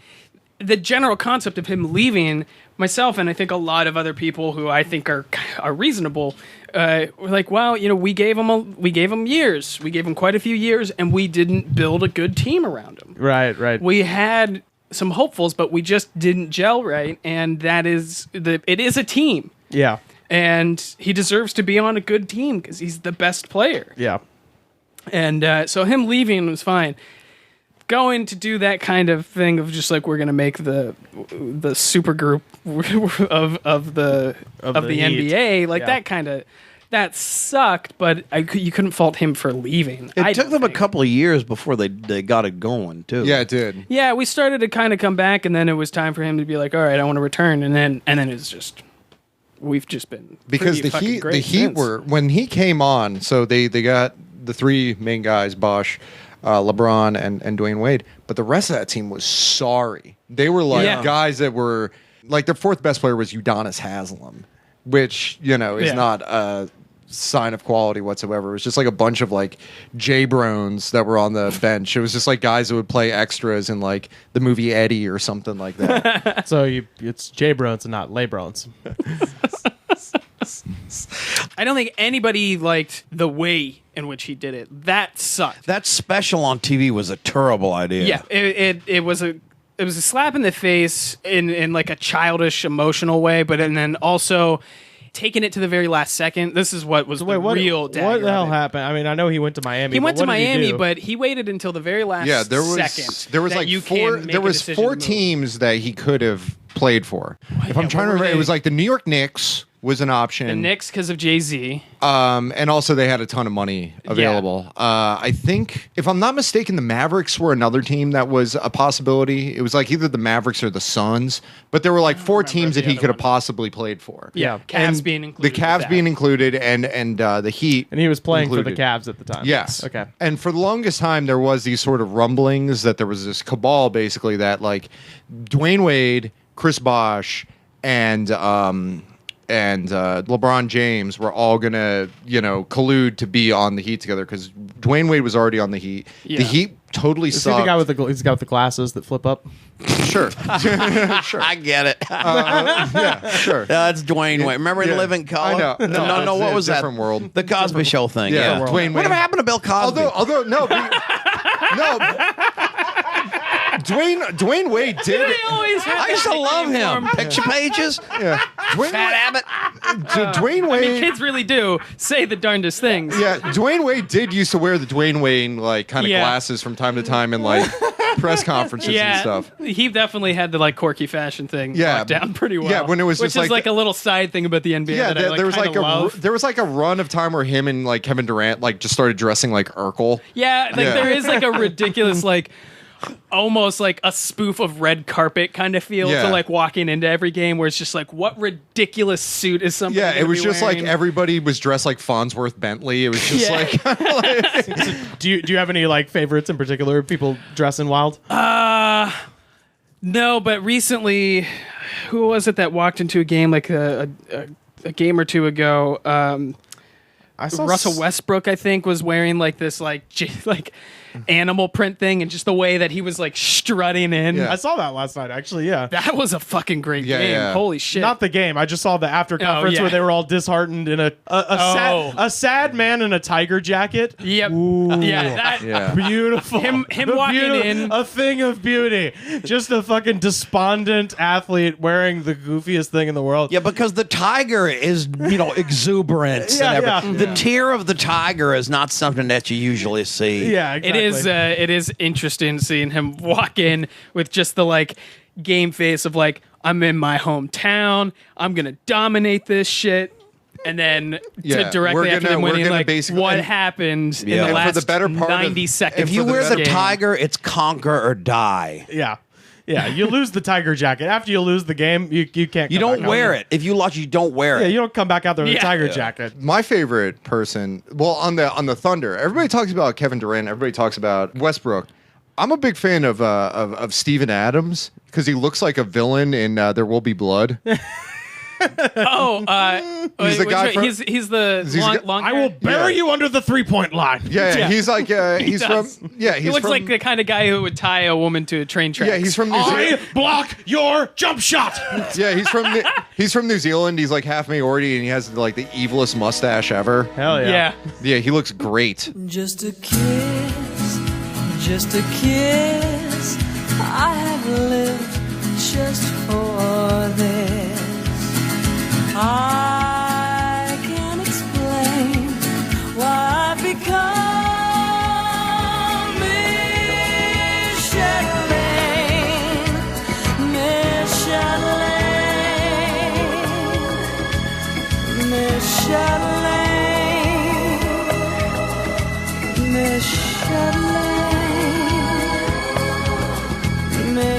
Speaker 7: the general concept of him leaving, myself and I think a lot of other people who I think are reasonable, were like, well, we gave him years, we gave him quite a few years, and we didn't build a good team around him.
Speaker 6: Right.
Speaker 7: We had some hopefuls, but we just didn't gel right, and it is a team.
Speaker 6: Yeah.
Speaker 7: And he deserves to be on a good team because he's the best player.
Speaker 6: Yeah.
Speaker 7: And so him leaving was fine. going to do that kind of thing of just like we're gonna make the super group of the
Speaker 6: Heat.
Speaker 7: NBA like
Speaker 6: Yeah.
Speaker 7: that sucked, but you couldn't fault him for leaving.
Speaker 2: It took them a couple of years before they got it going too.
Speaker 3: Yeah, it did.
Speaker 7: Yeah, we started to kind of come back, and then it was time for him to be like, all right, I want to return, and then it's just we've just been
Speaker 3: Because
Speaker 7: pretty fucking
Speaker 3: the
Speaker 7: great
Speaker 3: Heat
Speaker 7: since.
Speaker 3: were when he came on. So they got the three main guys, Bosh, LeBron, and Dwayne Wade. But the rest of that team was sorry. They were like
Speaker 7: Yeah.
Speaker 3: guys that were like their fourth best player was Udonis Haslem, which is
Speaker 7: Yeah.
Speaker 3: not a sign of quality whatsoever. It was just like a bunch of like J-Brones that were on the bench. It was just like guys that would play extras in like the movie Eddie or something like that.
Speaker 6: So it's J Brones and not Lay Brones.
Speaker 7: I don't think anybody liked the way in which he did it. That sucked.
Speaker 2: That special on TV was a terrible idea.
Speaker 7: Yeah, it was a slap in the face in like a childish, emotional way, but and then also taking it to the very last second. This is what was the real dagger
Speaker 6: What the hell
Speaker 7: of it.
Speaker 6: happened? I mean, I know he went to Miami.
Speaker 7: He
Speaker 6: but
Speaker 7: went to
Speaker 6: what did he
Speaker 7: Miami,
Speaker 6: do?
Speaker 7: but he waited until the very last
Speaker 3: Yeah, there
Speaker 7: second.
Speaker 3: was
Speaker 7: that
Speaker 3: like
Speaker 7: you
Speaker 3: four.
Speaker 7: can make
Speaker 3: There
Speaker 7: a
Speaker 3: was
Speaker 7: decision
Speaker 3: four
Speaker 7: to move.
Speaker 3: teams that he could have played for. If I'm
Speaker 7: Yeah,
Speaker 3: trying to
Speaker 7: what were
Speaker 3: remember, it
Speaker 7: they?
Speaker 3: was like the New York Knicks was an option.
Speaker 7: The Knicks because of Jay-Z.
Speaker 3: And also they had a ton of money available. I think, if I'm not mistaken, the Mavericks were another team that was a possibility. It was like either the Mavericks or the Suns, but there were like four teams that he could have possibly played for.
Speaker 7: Yeah, Cavs
Speaker 3: And
Speaker 7: being included.
Speaker 3: The Cavs
Speaker 7: with that.
Speaker 3: being included, and the Heat.
Speaker 6: And he was playing for
Speaker 3: included.
Speaker 6: the Cavs at the time.
Speaker 3: Yes.
Speaker 6: Okay.
Speaker 3: And for the longest time, there was these sort of rumblings that there was this cabal, basically, that like Dwayne Wade, Chris Bosh, and LeBron James were all gonna, collude to be on the Heat together because Dwayne Wade was already on the Heat.
Speaker 7: Yeah.
Speaker 3: The Heat totally
Speaker 6: Is he
Speaker 3: sucked.
Speaker 6: the guy with he's the guy with the glasses that flip up?
Speaker 3: Sure,
Speaker 2: I get it.
Speaker 3: yeah, sure.
Speaker 2: That's Dwayne Wade. Remember in
Speaker 3: Yeah.
Speaker 2: Living Color?
Speaker 3: I know.
Speaker 2: No,
Speaker 3: it's
Speaker 2: what
Speaker 3: a
Speaker 2: was that?
Speaker 3: different world.
Speaker 2: The Cosby Show thing.
Speaker 3: Yeah,
Speaker 2: Yeah.
Speaker 3: Dwayne Wade.
Speaker 2: Whatever happened to Bill Cosby?
Speaker 3: Although no, Dwayne Wade did.
Speaker 7: They always had
Speaker 2: I used to
Speaker 7: that
Speaker 2: love
Speaker 7: nickname
Speaker 2: him.
Speaker 7: for
Speaker 2: Picture pages.
Speaker 3: Yeah, Dwayne,
Speaker 2: Fat Abbott.
Speaker 3: Dwayne Wade.
Speaker 7: I mean, kids really do say the darndest things.
Speaker 3: Yeah, Dwayne Wade did used to wear the Dwayne Wade like kind of
Speaker 7: Yeah.
Speaker 3: glasses from time to time in like press conferences and stuff.
Speaker 7: He definitely had the like quirky fashion thing
Speaker 3: Yeah.
Speaker 7: locked down pretty well.
Speaker 3: Yeah, when it was
Speaker 7: which
Speaker 3: just
Speaker 7: is
Speaker 3: like-
Speaker 7: like a little side thing about the NBA.
Speaker 3: Yeah,
Speaker 7: that I,
Speaker 3: there was like
Speaker 7: kinda love.
Speaker 3: there was like a run of time where him and like Kevin Durant like just started dressing like Urkel.
Speaker 7: Yeah, like
Speaker 3: Yeah.
Speaker 7: there is like a ridiculous like almost like a spoof of red carpet kind of feel
Speaker 3: Yeah.
Speaker 7: to like walking into every game where it's just like what ridiculous suit is somebody
Speaker 3: Yeah, it
Speaker 7: gonna
Speaker 3: was
Speaker 7: be
Speaker 3: just like
Speaker 7: wearing?
Speaker 3: everybody was dressed like Farnsworth Bentley. It was just
Speaker 7: Yeah.
Speaker 3: like
Speaker 6: Do you have any like favorites in particular? People dressing wild?
Speaker 7: No, but recently who was it that walked into a game like a game or two ago?
Speaker 6: I saw
Speaker 7: Russell Westbrook, I think, was wearing like this like animal print thing, and just the way that he was like strutting in.
Speaker 3: Yeah.
Speaker 6: I saw that last night. Actually, yeah.
Speaker 7: That was a fucking great
Speaker 3: Yeah,
Speaker 7: game.
Speaker 3: yeah.
Speaker 7: Holy shit!
Speaker 6: Not the game. I just saw the after conference
Speaker 7: yeah.
Speaker 6: where they were all disheartened in a sad man in a tiger jacket.
Speaker 7: Yep.
Speaker 6: Ooh.
Speaker 7: Yeah. That,
Speaker 3: yeah.
Speaker 6: Beautiful.
Speaker 7: Him walking in.
Speaker 6: a thing of beauty. Just a fucking despondent athlete wearing the goofiest thing in the world.
Speaker 2: Yeah, because the tiger is, exuberance.
Speaker 6: Yeah,
Speaker 2: and
Speaker 6: yeah.
Speaker 2: everything. The tear of the tiger is not something that you usually see.
Speaker 6: Yeah, exactly.
Speaker 7: it is interesting seeing him walk in with just the like game face of like I'm in my hometown. I'm gonna dominate this shit. And then
Speaker 3: Yeah,
Speaker 7: to directly
Speaker 3: we're
Speaker 7: after
Speaker 3: gonna-
Speaker 7: them
Speaker 3: we're
Speaker 7: winning,
Speaker 3: gonna
Speaker 7: like
Speaker 3: basically-
Speaker 7: what
Speaker 3: and-
Speaker 7: happened in
Speaker 2: Yeah.
Speaker 7: the
Speaker 2: And
Speaker 3: for
Speaker 7: last
Speaker 3: the better part of-
Speaker 7: 90 seconds.
Speaker 2: If you
Speaker 7: of
Speaker 2: wear
Speaker 7: this
Speaker 2: the
Speaker 7: game.
Speaker 2: tiger, it's conquer or die.
Speaker 6: Yeah. Yeah, you lose the tiger jacket. After you lose the game, you can't
Speaker 2: You
Speaker 6: come
Speaker 2: don't
Speaker 6: back
Speaker 2: wear
Speaker 6: out.
Speaker 2: it. If you lost, you don't wear
Speaker 6: Yeah,
Speaker 2: it.
Speaker 6: you don't come back out there with a
Speaker 7: Yeah.
Speaker 6: tiger
Speaker 7: Yeah.
Speaker 6: jacket.
Speaker 3: My favorite person, well, on the Thunder, everybody talks about Kevin Durant. Everybody talks about Westbrook. I'm a big fan of Steven Adams because he looks like a villain in There Will Be Blood.
Speaker 7: Oh,
Speaker 3: He's the guy from-
Speaker 7: he's the
Speaker 3: He's the
Speaker 7: long,
Speaker 3: guy-
Speaker 7: long
Speaker 6: I will bury you under the 3-point line.
Speaker 3: Yeah, he's like he's from
Speaker 7: does.
Speaker 3: yeah
Speaker 7: He
Speaker 3: he's
Speaker 7: looks
Speaker 3: from,
Speaker 7: like the kind of guy who would tie a woman to a train track.
Speaker 3: yeah he's from New
Speaker 6: I
Speaker 3: Zealand.
Speaker 6: block your jump shot.
Speaker 3: Yeah, he's from New Zealand. He's like half Maori and he has like the evilest mustache ever.
Speaker 6: Hell
Speaker 7: yeah.
Speaker 3: Yeah, he looks great.
Speaker 8: Just a kiss, just a kiss. I have lived just for this. I can't explain why I've become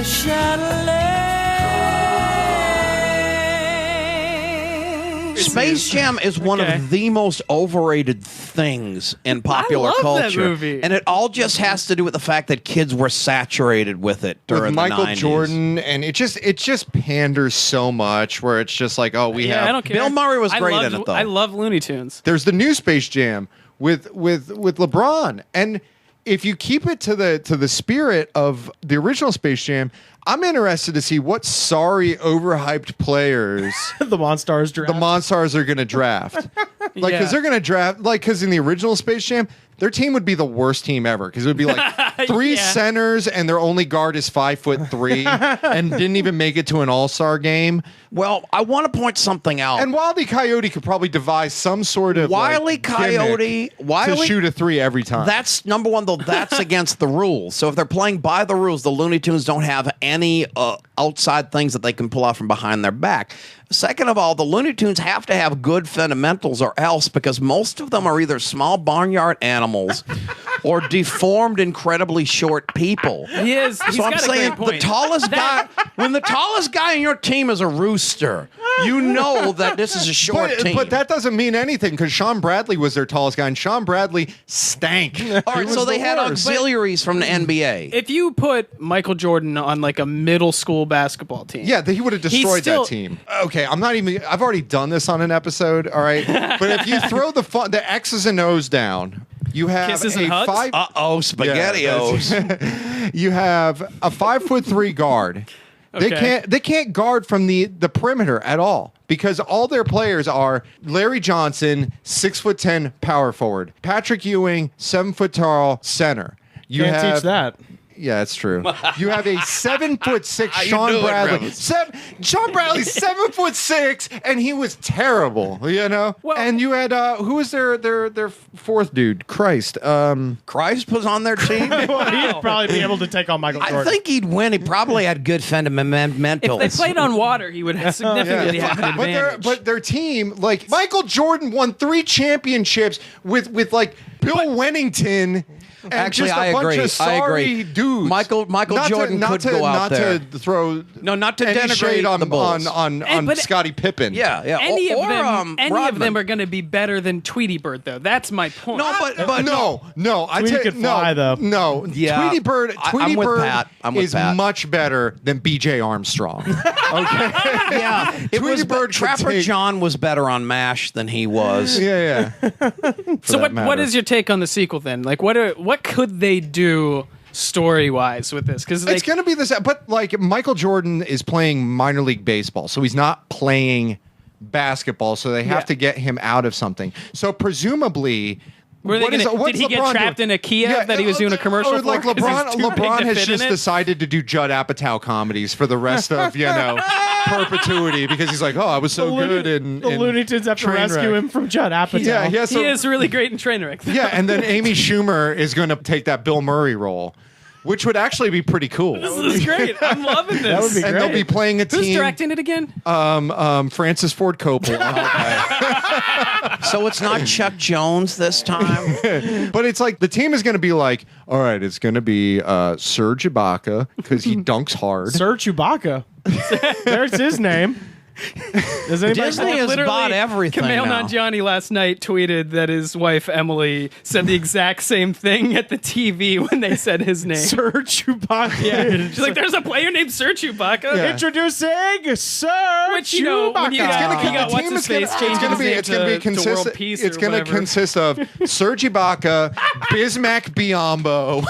Speaker 8: Le Chatelet.
Speaker 2: Space Jam is one
Speaker 7: Okay.
Speaker 2: of the most overrated things in popular
Speaker 7: love that
Speaker 2: culture.
Speaker 7: movie.
Speaker 2: And it all just has to do with the fact that kids were saturated with it during
Speaker 3: with
Speaker 2: the
Speaker 3: Michael
Speaker 2: 90s.
Speaker 3: Jordan, and it just panders so much where it's just like, oh, we
Speaker 7: Yeah,
Speaker 3: have.
Speaker 7: I don't care.
Speaker 2: Bill Murray was
Speaker 7: I
Speaker 2: great
Speaker 7: loved-
Speaker 2: in it, though.
Speaker 7: I love Looney Tunes.
Speaker 3: There's the new Space Jam with LeBron, and if you keep it to the spirit of the original Space Jam, I'm interested to see what sorry overhyped players
Speaker 6: The Monstars draft.
Speaker 3: the Monstars are going to draft. Like,
Speaker 7: Yeah.
Speaker 3: because they're going to draft, like, because in the original Space Jam, their team would be the worst team ever. Because it would be like three
Speaker 7: Yeah.
Speaker 3: centers and their only guard is 5'3" and didn't even make it to an All-Star game.
Speaker 2: Well, I want to point something out.
Speaker 3: And Wile E. Coyote could probably devise some sort of
Speaker 2: Wile E.
Speaker 3: like,
Speaker 2: Coyote-
Speaker 3: gimmick
Speaker 2: Wile
Speaker 3: to
Speaker 2: E-
Speaker 3: shoot a three every time.
Speaker 2: That's number one, though. That's against the rules. So if they're playing by the rules, the Looney Tunes don't have any outside things that they can pull out from behind their back. Second of all, the Looney Tunes have to have good fundamentals or else, because most of them are either small barnyard animals or deformed, incredibly short people.
Speaker 7: He is. He's
Speaker 2: So I'm
Speaker 7: got a
Speaker 2: saying
Speaker 7: great
Speaker 2: the
Speaker 7: point.
Speaker 2: tallest guy, when the tallest guy in your team is a rooster, you know that this is a short team.
Speaker 3: But that doesn't mean anything because Sean Bradley was their tallest guy, and Sean Bradley stank.
Speaker 2: all right, so they had auxiliaries from the NBA.
Speaker 7: If you put Michael Jordan on like a middle school basketball team,
Speaker 3: Yeah, he would have destroyed
Speaker 7: still-
Speaker 3: that team. Okay, I'm not even. I've already done this on an episode. All right, but if you throw the X's and O's down, you have
Speaker 7: Kisses
Speaker 3: a
Speaker 7: and hugs?
Speaker 3: five.
Speaker 2: Uh-oh, SpaghettiOs.
Speaker 3: You have a 5'3" guard.
Speaker 7: Okay.
Speaker 3: They can't guard from the perimeter at all because all their players are Larry Johnson, 6'10" power forward, Patrick Ewing, 7 foot tall center. You
Speaker 6: Can't
Speaker 3: have,
Speaker 6: teach that.
Speaker 3: Yeah, that's true. You have a 7'6"
Speaker 2: How you
Speaker 3: Sean
Speaker 2: doing,
Speaker 3: Bradley.
Speaker 2: Rose?
Speaker 3: Sean Bradley's 7'6", and he was terrible. You know.
Speaker 7: Well-
Speaker 3: and you had who was their fourth dude? Christ.
Speaker 2: Christ was on their team.
Speaker 6: Well, he'd probably be able to take on Michael
Speaker 2: I
Speaker 6: Jordan.
Speaker 2: think he'd win. He probably had good fundamentals.
Speaker 7: if they played on water, he would have significantly have an advantage.
Speaker 3: But their team, like Michael Jordan, won 3 championships with like Bill Wennington. And
Speaker 2: Actually,
Speaker 3: just a
Speaker 2: I
Speaker 3: bunch
Speaker 2: agree.
Speaker 3: Of sorry
Speaker 2: I agree.
Speaker 3: dudes.
Speaker 2: Michael Jordan could go out there.
Speaker 3: Not to throw
Speaker 2: not to
Speaker 3: any
Speaker 2: denigrate
Speaker 3: shade on
Speaker 2: the Bulls.
Speaker 3: on
Speaker 7: But
Speaker 3: Scottie Pippen.
Speaker 2: Yeah.
Speaker 7: any
Speaker 2: or,
Speaker 7: of them,
Speaker 2: Rodman.
Speaker 7: any of them are going to be better than Tweety Bird, though. That's my point.
Speaker 2: No, but
Speaker 3: No. I
Speaker 6: Tweety
Speaker 3: tell
Speaker 6: could fly, though.
Speaker 3: No,
Speaker 2: Yeah.
Speaker 3: Tweety Bird.
Speaker 2: I'm
Speaker 3: Tweety
Speaker 2: with
Speaker 3: Bird
Speaker 2: Pat. I'm with
Speaker 3: is
Speaker 2: Pat.
Speaker 3: much better than B.J. Armstrong.
Speaker 2: yeah, it
Speaker 3: Tweety
Speaker 2: was.
Speaker 3: Bird could
Speaker 2: Trapper
Speaker 3: take-
Speaker 2: John was better on MASH than he was.
Speaker 3: yeah.
Speaker 7: So what
Speaker 3: matter.
Speaker 7: what is your take on the sequel then? Like what could they do story wise with this? Because
Speaker 3: It's going to be this, but like Michael Jordan is playing minor league baseball, so he's not playing basketball, so they have
Speaker 7: Yeah.
Speaker 3: to get him out of something. So presumably,
Speaker 7: Were they
Speaker 3: what is-
Speaker 7: gonna-
Speaker 3: what's
Speaker 7: did he get
Speaker 3: LeBron
Speaker 7: trapped
Speaker 3: doing?
Speaker 7: in a Kiev that he was doing a commercial
Speaker 3: or like
Speaker 7: for? 'Cause
Speaker 3: LeBron,
Speaker 7: he's too big
Speaker 3: LeBron
Speaker 7: to
Speaker 3: has
Speaker 7: fit in
Speaker 3: just
Speaker 7: it?
Speaker 3: decided to do Judd Apatow comedies for the rest of perpetuity because he's like, oh, I was so good in
Speaker 6: the Looney Tunes have to rescue him from Judd Apatow.
Speaker 3: Yeah, he has
Speaker 7: He
Speaker 3: to-
Speaker 7: is really great in Trainwreck.
Speaker 3: Yeah, and then Amy Schumer is going to take that Bill Murray role, which would actually be pretty cool.
Speaker 7: This is great. I'm loving this.
Speaker 6: That would be
Speaker 3: And they'll be playing a
Speaker 7: Who's
Speaker 3: team.
Speaker 7: directing it again?
Speaker 3: Francis Ford Coppola.
Speaker 2: So it's not Chuck Jones this time.
Speaker 3: But it's like the team is going to be like, all right, it's going to be Serge Ibaka because he dunks hard.
Speaker 6: Sir Chewbacca. There's his name. Does anybody
Speaker 2: Disney has
Speaker 7: Literally,
Speaker 2: bought everything
Speaker 7: Kumail
Speaker 2: now.
Speaker 7: Nanjiani last night tweeted that his wife Emily said the exact same thing at the TV when they said his name.
Speaker 6: Sir Chewbacca?
Speaker 7: Yeah. She's like, there's a player named Sir Chewbacca.
Speaker 3: Yeah.
Speaker 6: Introducing Sir
Speaker 7: Which, you know, when you
Speaker 6: Chewbacca.
Speaker 7: got- you got
Speaker 3: the
Speaker 7: what's
Speaker 3: team
Speaker 7: his
Speaker 3: is gonna-
Speaker 7: face changing
Speaker 3: it's gonna
Speaker 7: his
Speaker 3: be
Speaker 7: name
Speaker 3: it's gonna be
Speaker 7: to World
Speaker 3: consist
Speaker 7: Peace
Speaker 3: it's
Speaker 7: or
Speaker 3: gonna
Speaker 7: whatever.
Speaker 3: consist of Serge Ibaka, Bismack Biyombo.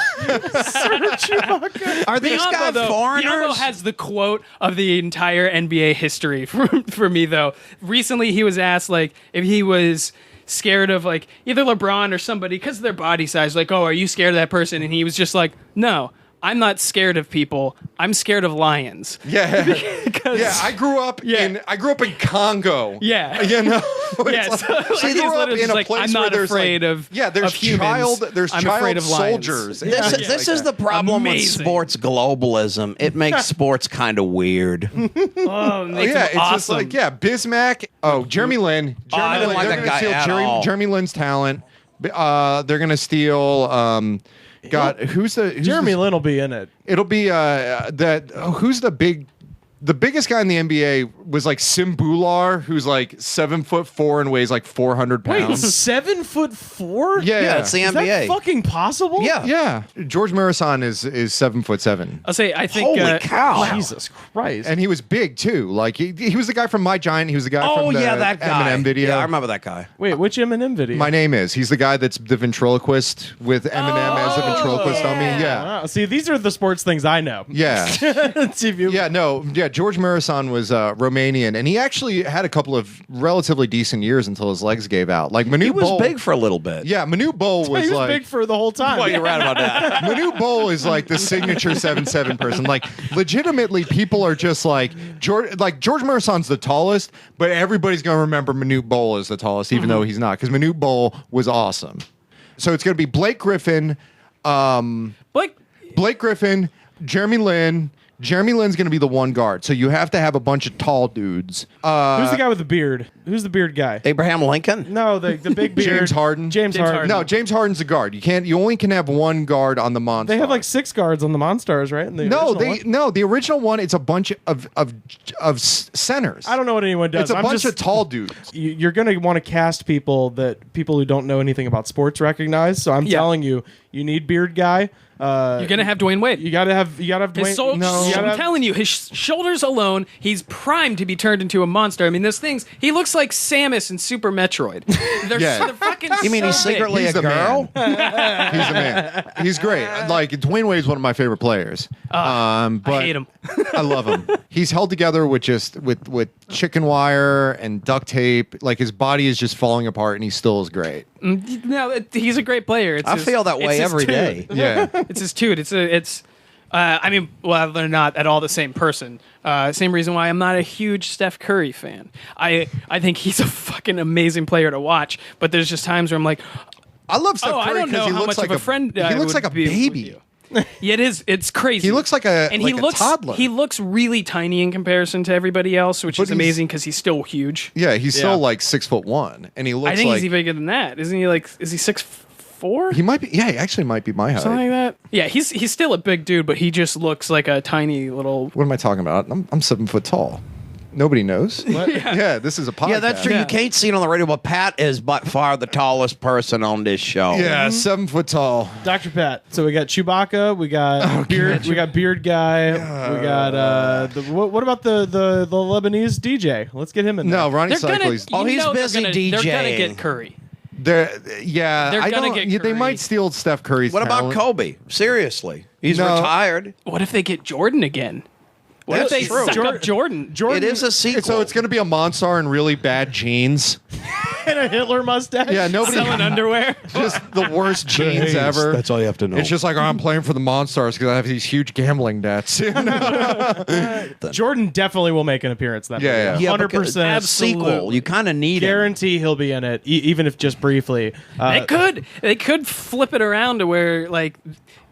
Speaker 2: Are these
Speaker 7: Biombo,
Speaker 2: guys
Speaker 7: though,
Speaker 2: foreigners?
Speaker 7: Biombo has the quote of the entire NBA history for me, though. Recently, he was asked, like, if he was scared of, like, either LeBron or somebody because of their body size. Like, oh, are you scared of that person? And he was just like, no, I'm not scared of people. I'm scared of lions.
Speaker 3: Yeah.
Speaker 7: Because,
Speaker 3: Yeah, I grew up in Congo.
Speaker 7: Yeah.
Speaker 3: You know.
Speaker 7: Yeah,
Speaker 3: It's
Speaker 7: so,
Speaker 3: like,
Speaker 7: like,
Speaker 3: I
Speaker 7: he's
Speaker 3: grew up
Speaker 7: literally
Speaker 3: in
Speaker 7: just
Speaker 3: a
Speaker 7: like,
Speaker 3: place
Speaker 7: I'm
Speaker 3: where
Speaker 7: not
Speaker 3: there's
Speaker 7: afraid
Speaker 3: like,
Speaker 7: of
Speaker 3: there's
Speaker 7: of humans.
Speaker 3: there's
Speaker 7: I'm
Speaker 3: child
Speaker 7: afraid of lions.
Speaker 3: soldiers.
Speaker 2: This is the problem with
Speaker 7: Amazing.
Speaker 2: sports globalism. It makes sports kind of weird.
Speaker 7: Oh, it
Speaker 3: Oh,
Speaker 7: makes
Speaker 3: yeah,
Speaker 7: him
Speaker 3: it's
Speaker 7: awesome.
Speaker 3: just like Bismack. Oh, Jeremy Lin.
Speaker 2: I didn't like
Speaker 3: They're
Speaker 2: that
Speaker 3: gonna
Speaker 2: guy
Speaker 3: steal
Speaker 2: at all.
Speaker 3: Jeremy Lin's talent. They're gonna steal got who's
Speaker 6: Jeremy Lin will be in it.
Speaker 3: It'll be who's the biggest guy in the NBA was like Sim Bular, who's like 7'4" and weighs like 400
Speaker 6: Wait,
Speaker 3: pounds.
Speaker 6: 7'4"?
Speaker 3: Yeah,
Speaker 2: it's the
Speaker 6: Is
Speaker 2: NBA.
Speaker 6: that fucking possible?
Speaker 2: Yeah.
Speaker 3: yeah. George Marasan is 7'7",
Speaker 7: I'll say I think
Speaker 2: Holy cow.
Speaker 6: Jesus Christ.
Speaker 3: and he was big too. Like he was the guy from My Giant. He was the guy from the
Speaker 2: that guy.
Speaker 3: Eminem video.
Speaker 2: Yeah, I remember that guy.
Speaker 6: Wait, which Eminem video?
Speaker 3: My name is. He's the guy that's the ventriloquist with Eminem as the ventriloquist on me. Yeah.
Speaker 6: Wow. See, these are the sports things I know.
Speaker 3: Yeah.
Speaker 6: Let's see if you.
Speaker 3: Yeah, no, yeah. George Marasan was Romanian, and he actually had a couple of relatively decent years until his legs gave out. Like Manute
Speaker 2: He was
Speaker 3: Bol,
Speaker 2: big for a little bit.
Speaker 3: Yeah, Manute Bol was
Speaker 6: He was
Speaker 3: like
Speaker 6: big for the whole time.
Speaker 2: Well, you're right about that.
Speaker 3: Manute Bol is like the signature 7'7" person. Like legitimately, people are just like George Marasan's the tallest, but everybody's gonna remember Manute Bol as the tallest, even though he's not, because Manute Bol was awesome. So it's gonna be Blake Griffin, Jeremy Lin. Jeremy Lin's going to be the one guard, so you have to have a bunch of tall dudes.
Speaker 6: Who's the guy with the beard? Who's the beard guy?
Speaker 2: Abraham Lincoln?
Speaker 6: No, the big beard.
Speaker 3: James Harden.
Speaker 6: James Harden.
Speaker 3: No, James Harden's the guard. You only can have one guard on the Monstars.
Speaker 6: They have like 6 guards on the Monstars, right? In the original one?
Speaker 3: the original one. It's a bunch of centers.
Speaker 6: I don't know what anyone does.
Speaker 3: It's a bunch of tall dudes.
Speaker 6: You're going to want to cast people who don't know anything about sports recognize. So I'm telling you, you need beard guy.
Speaker 7: You're gonna have Dwayne Wade.
Speaker 6: You gotta have Dwayne.
Speaker 7: I'm telling you, his shoulders alone, he's primed to be turned into a monster. I mean, those things. He looks like Samus in Super Metroid. They're fucking.
Speaker 2: You mean he's
Speaker 7: so big.
Speaker 2: secretly a girl?
Speaker 3: He's the man. He's great. Like Dwayne Wade's one of my favorite players. But
Speaker 7: I hate him.
Speaker 3: I love him. He's held together with chicken wire and duct tape. Like his body is just falling apart, and he still is great.
Speaker 7: No, he's a great player.
Speaker 2: I feel that way every day.
Speaker 3: Yeah.
Speaker 7: It's his toot. I mean, well, they're not at all the same person. Same reason why I'm not a huge Steph Curry fan. I think he's a fucking amazing player to watch, but there's just times where I'm like,
Speaker 3: I love Steph Curry
Speaker 7: I don't know
Speaker 3: because he
Speaker 7: how
Speaker 3: looks
Speaker 7: much
Speaker 3: like
Speaker 7: of a friend.
Speaker 3: he looks like a baby.
Speaker 7: Yeah, it is. It's crazy.
Speaker 3: He looks like a toddler.
Speaker 7: He looks really tiny in comparison to everybody else, which
Speaker 3: But
Speaker 7: is
Speaker 3: he's-
Speaker 7: amazing because he's still huge.
Speaker 3: Yeah, he's still like 6'1", and he looks
Speaker 7: I think
Speaker 3: like
Speaker 7: he's even bigger than that. Isn't he? Like, is he 6'4"?
Speaker 3: he might be. Yeah, he actually might be my height.
Speaker 7: Something like that. Yeah, he's still a big dude, but he just looks like a tiny little.
Speaker 3: What am I talking about? I'm 7 foot tall. Nobody knows. Yeah, this is a podcast.
Speaker 2: Yeah, that's true.
Speaker 7: Yeah.
Speaker 2: You can't see it on the radio, but Pat is by far the tallest person on this show.
Speaker 3: Yeah, 7 foot tall.
Speaker 6: Dr. Pat. So we got Chewbacca, we got beard, we got beard guy, we got what about the Lebanese DJ? Let's get him in there.
Speaker 3: No, Ronnie
Speaker 7: They're gonna.
Speaker 3: Cycles.
Speaker 2: Oh, he's busy
Speaker 7: They're gonna
Speaker 2: DJing.
Speaker 7: get Curry.
Speaker 3: They're
Speaker 7: They're
Speaker 3: I
Speaker 7: gonna
Speaker 3: don't.
Speaker 7: get
Speaker 3: They
Speaker 7: Curry.
Speaker 3: might steal Steph Curry's.
Speaker 2: What about
Speaker 3: talent.
Speaker 2: Kobe? Seriously. He's
Speaker 3: No.
Speaker 2: retired.
Speaker 7: What if they get Jordan again? What
Speaker 2: That's
Speaker 7: if they
Speaker 2: true.
Speaker 7: suck up Jordan?
Speaker 6: Jordan
Speaker 2: It is a sequel.
Speaker 3: So it's going to be a Monstar in really bad jeans.
Speaker 6: and a Hitler mustache.
Speaker 3: Yeah, nobody.
Speaker 7: Selling underwear.
Speaker 3: Just the worst jeans ever.
Speaker 1: That's all you have to know.
Speaker 3: It's just like, oh, I'm playing for the Monstars because I have these huge gambling debts.
Speaker 6: Jordan definitely will make an appearance. That
Speaker 3: Yeah,
Speaker 6: movie.
Speaker 3: yeah.
Speaker 6: 100%.
Speaker 2: sequel. You kind of need it.
Speaker 6: Guarantee he'll be in it, even if just briefly.
Speaker 7: They could flip it around to where like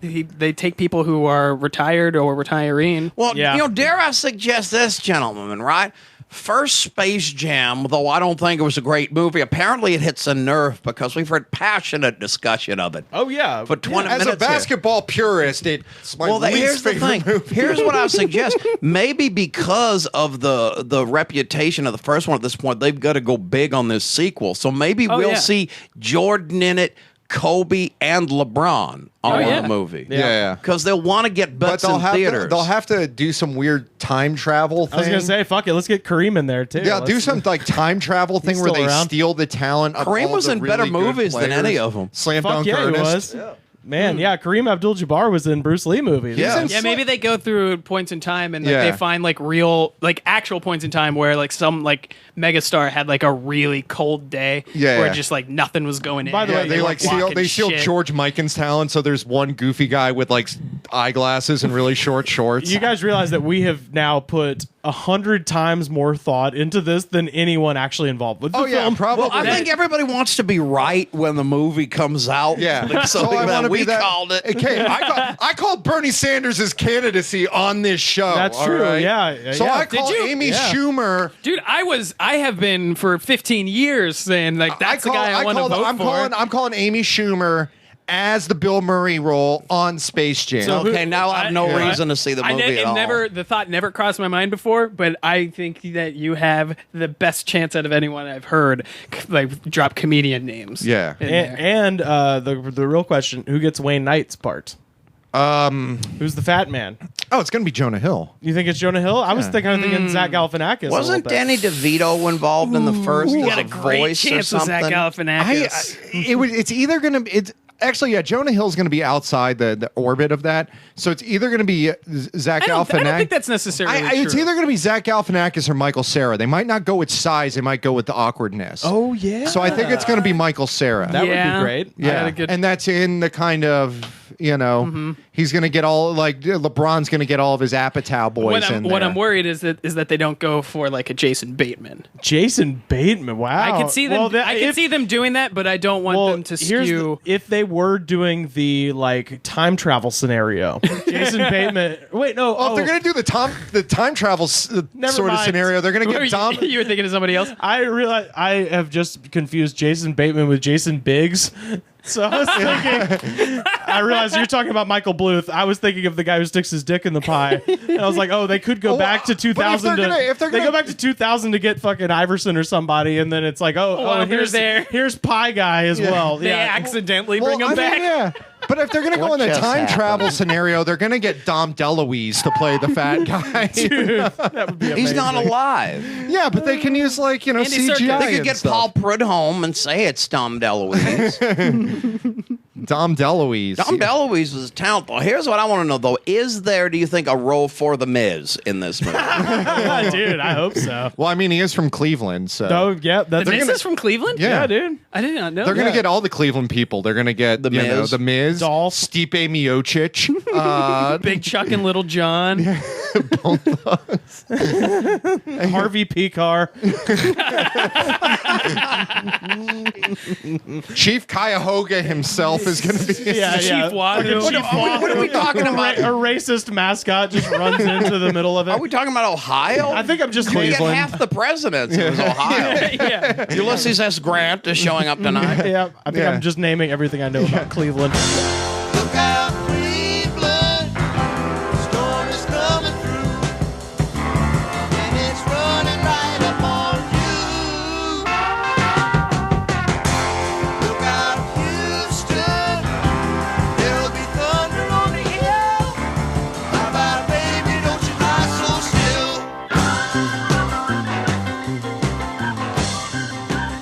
Speaker 7: they take people who are retired or retiring.
Speaker 2: Well,
Speaker 6: Yeah.
Speaker 2: dare I suggest this, gentlemen, right? First Space Jam, though I don't think it was a great movie, apparently it hits a nerve because we've heard passionate discussion of it.
Speaker 6: Oh yeah,
Speaker 2: For 20
Speaker 3: As
Speaker 2: minutes
Speaker 3: a
Speaker 2: here.
Speaker 3: basketball purist, it's my
Speaker 2: Well,
Speaker 3: least
Speaker 2: here's the
Speaker 3: favorite
Speaker 2: thing.
Speaker 3: movie.
Speaker 2: Here's what I suggest. Maybe because of the reputation of the first one at this point, they've got to go big on this sequel. So maybe we'll
Speaker 7: yeah.
Speaker 2: see Jordan in it, Kobe, and LeBron all
Speaker 7: yeah.
Speaker 2: in the movie.
Speaker 3: Yeah.
Speaker 2: Because they'll want to get
Speaker 3: But
Speaker 2: butts in theaters.
Speaker 3: they'll have to do some weird time travel thing.
Speaker 6: I was gonna say, fuck it, let's get Kareem in there too.
Speaker 3: Yeah, do
Speaker 6: Let's-
Speaker 3: some like time travel thing where
Speaker 6: still
Speaker 3: they
Speaker 6: around.
Speaker 3: steal the talent of
Speaker 2: Kareem
Speaker 3: all
Speaker 2: was
Speaker 3: the
Speaker 2: in better
Speaker 3: really good
Speaker 2: movies than
Speaker 3: players.
Speaker 2: any of them.
Speaker 3: Slam
Speaker 6: Fuck
Speaker 3: Dunk
Speaker 6: yeah, he
Speaker 3: Ernest.
Speaker 6: was. Man, yeah, Kareem Abdul-Jabbar was in Bruce Lee movies.
Speaker 2: Yeah.
Speaker 7: Yeah, maybe they go through points in time and like,
Speaker 3: Yeah.
Speaker 7: they find like real, like actual points in time where like some like megastar had like a really cold day
Speaker 3: Yeah,
Speaker 7: where
Speaker 3: yeah.
Speaker 7: just like nothing was going in.
Speaker 6: By the
Speaker 3: Yeah,
Speaker 6: way,
Speaker 3: they
Speaker 6: you
Speaker 3: like steal. They steal
Speaker 7: shit.
Speaker 3: George Mikan's talent. So there's one goofy guy with like eyeglasses and really short shorts.
Speaker 6: You guys realize that we have now put 100 times more thought into this than anyone actually involved with the
Speaker 3: Oh yeah,
Speaker 6: film.
Speaker 3: probably.
Speaker 2: Well, I think everybody wants to be right when the movie comes out.
Speaker 3: Yeah,
Speaker 2: Like something
Speaker 3: I
Speaker 2: that
Speaker 3: wanna
Speaker 2: we
Speaker 3: be that.
Speaker 2: called it.
Speaker 3: Okay, I called Bernie Sanders' candidacy on this show.
Speaker 6: That's
Speaker 3: all
Speaker 6: true,
Speaker 3: right?
Speaker 6: yeah,
Speaker 3: So
Speaker 6: yeah.
Speaker 3: I
Speaker 6: Did
Speaker 3: called
Speaker 7: you?
Speaker 3: Amy
Speaker 6: Yeah.
Speaker 3: Schumer.
Speaker 7: Dude, I have been for 15 years saying like that's the guy I want to vote
Speaker 3: I'm
Speaker 7: for.
Speaker 3: calling Amy Schumer as the Bill Murray role on Space Jam.
Speaker 7: So who-
Speaker 2: Okay, now I have no
Speaker 7: I-
Speaker 2: reason to see the
Speaker 7: I
Speaker 2: movie
Speaker 7: it
Speaker 2: at all.
Speaker 7: the thought never crossed my mind before, but I think that you have the best chance out of anyone I've heard, like drop comedian names.
Speaker 3: Yeah.
Speaker 7: in there.
Speaker 6: And the real question: who gets Wayne Knight's part? Who's the fat man?
Speaker 3: Oh, it's going to be Jonah Hill.
Speaker 6: You think it's Jonah Hill? I was thinking Zach Galifianakis. a
Speaker 2: Wasn't
Speaker 6: little bit.
Speaker 2: Danny DeVito involved in the first?
Speaker 7: You
Speaker 2: as
Speaker 7: got a great
Speaker 2: voice or
Speaker 7: chance with Zach
Speaker 2: something?
Speaker 7: Galifianakis.
Speaker 3: It's either going to it's actually Jonah Hill's going to be outside the orbit of that, so it's either going to be Zach
Speaker 7: I don't
Speaker 3: Galifianakis.
Speaker 7: think that's necessarily true.
Speaker 3: It's either going to be Zach Galifianakis or Michael Cera. They might not go with size; they might go with the awkwardness.
Speaker 6: Oh yeah.
Speaker 3: So I think it's going to be Michael Cera.
Speaker 6: that would
Speaker 7: Yeah.
Speaker 6: be great.
Speaker 7: I had
Speaker 3: yeah,
Speaker 7: a good-
Speaker 3: and that's in the kind of he's going to get all like LeBron's going to get all of his Apatow boys in there.
Speaker 7: What I'm worried is that they don't go for like a Jason Bateman.
Speaker 6: Jason Bateman. Wow.
Speaker 7: I can see them.
Speaker 6: Well,
Speaker 7: I can see them doing that, but I don't want them to
Speaker 6: here's
Speaker 7: skew.
Speaker 6: if they were doing the like time travel scenario, Jason Bateman. Wait, no.
Speaker 3: Oh, if they're going to do the time travel
Speaker 6: Never
Speaker 3: sort of
Speaker 6: mind.
Speaker 3: scenario, they're going to
Speaker 7: Or
Speaker 3: get Dom.
Speaker 7: you were thinking of somebody else.
Speaker 6: I realize I have just confused Jason Bateman with Jason Biggs. So I was thinking, I realized you're talking about Michael Bluth. I was thinking of the guy who sticks his dick in the pie, and I was like, oh, they could go back to 2000.
Speaker 3: if they're
Speaker 6: they
Speaker 3: gonna-
Speaker 6: go back to 2000 to get fucking Iverson or somebody, and then it's like,
Speaker 7: While
Speaker 6: and
Speaker 7: they're
Speaker 6: here's
Speaker 7: there.
Speaker 6: here's Pie Guy as well.
Speaker 7: They
Speaker 6: Yeah,
Speaker 7: accidentally
Speaker 3: Well,
Speaker 7: bring him
Speaker 3: I mean,
Speaker 7: back.
Speaker 3: yeah. But if they're going to go
Speaker 2: What
Speaker 3: in the
Speaker 2: just
Speaker 3: time
Speaker 2: happened?
Speaker 3: travel scenario, they're going to get Dom DeLuise to play the fat guy.
Speaker 6: that would be amazing.
Speaker 2: He's not alive.
Speaker 3: Yeah, but they can use like
Speaker 7: Andy
Speaker 3: CGI.
Speaker 7: Serkis.
Speaker 2: They could
Speaker 3: and
Speaker 2: get
Speaker 3: stuff.
Speaker 2: Paul Prudhomme and say it's Dom DeLuise.
Speaker 3: Dom DeLuise.
Speaker 2: Dom DeLuise was a talent, though. Here's what I want to know, though: is there, do you think, a role for the Miz in this movie?
Speaker 6: Dude, I hope so.
Speaker 3: Well, I mean, he is from Cleveland, so
Speaker 6: Oh, yeah, that's
Speaker 7: The Miz is from Cleveland.
Speaker 3: Yeah.
Speaker 6: yeah, dude.
Speaker 7: I did not know.
Speaker 3: they're going to
Speaker 7: that.
Speaker 3: get all the Cleveland people. They're going to get
Speaker 2: The Miz.
Speaker 3: the Miz,
Speaker 6: Dolph.
Speaker 3: Stipe Miocic,
Speaker 7: Big Chuck and Little John.
Speaker 6: Harvey Picar.
Speaker 3: Chief Cuyahoga himself is going to be.
Speaker 6: Yeah,
Speaker 7: Chief
Speaker 6: yeah.
Speaker 7: Wahoo.
Speaker 6: Chief Wahoo.
Speaker 2: What are we talking about?
Speaker 6: A racist mascot just runs into the middle of it.
Speaker 2: Are we talking about Ohio?
Speaker 6: I think I'm just
Speaker 2: we get
Speaker 6: Cleveland.
Speaker 2: half the presidents. It was Ohio.
Speaker 7: Yeah.
Speaker 2: Ulysses S. Grant is showing up tonight.
Speaker 6: Yeah, I think
Speaker 3: Yeah.
Speaker 6: I'm just naming everything I know about Cleveland.
Speaker 4: Look out, Cleveland. Storm is coming through. And it's running right up on you. Look out, Houston. There'll be thunder on the hill. Bye bye, baby, don't you lie so still.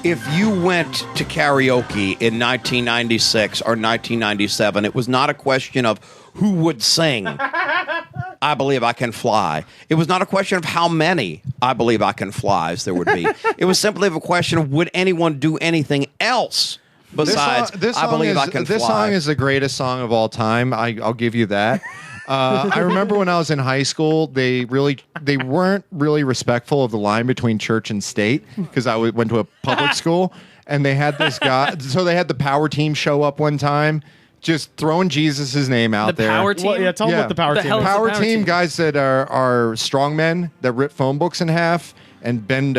Speaker 2: If you went to karaoke in 1996 or 1997, it was not a question of who would sing I Believe I Can Fly. It was not a question of how many I Believe I Can Flies there would be. It was simply a question of would anyone do anything else besides I Believe I Can Fly.
Speaker 3: This song is the greatest song of all time. I'll give you that. I remember when I was in high school, they weren't really respectful of the line between church and state because I went to a public school, and they had this guy. So they had the power team show up one time, just throwing Jesus' name out
Speaker 7: The
Speaker 3: there.
Speaker 7: power team.
Speaker 6: Well, yeah, tell them
Speaker 3: Yeah.
Speaker 6: what the power
Speaker 7: The
Speaker 6: team
Speaker 7: hell
Speaker 6: is.
Speaker 7: is-
Speaker 3: Power
Speaker 7: the power
Speaker 3: team
Speaker 7: team?
Speaker 3: guys that are strongmen that rip phone books in half and bend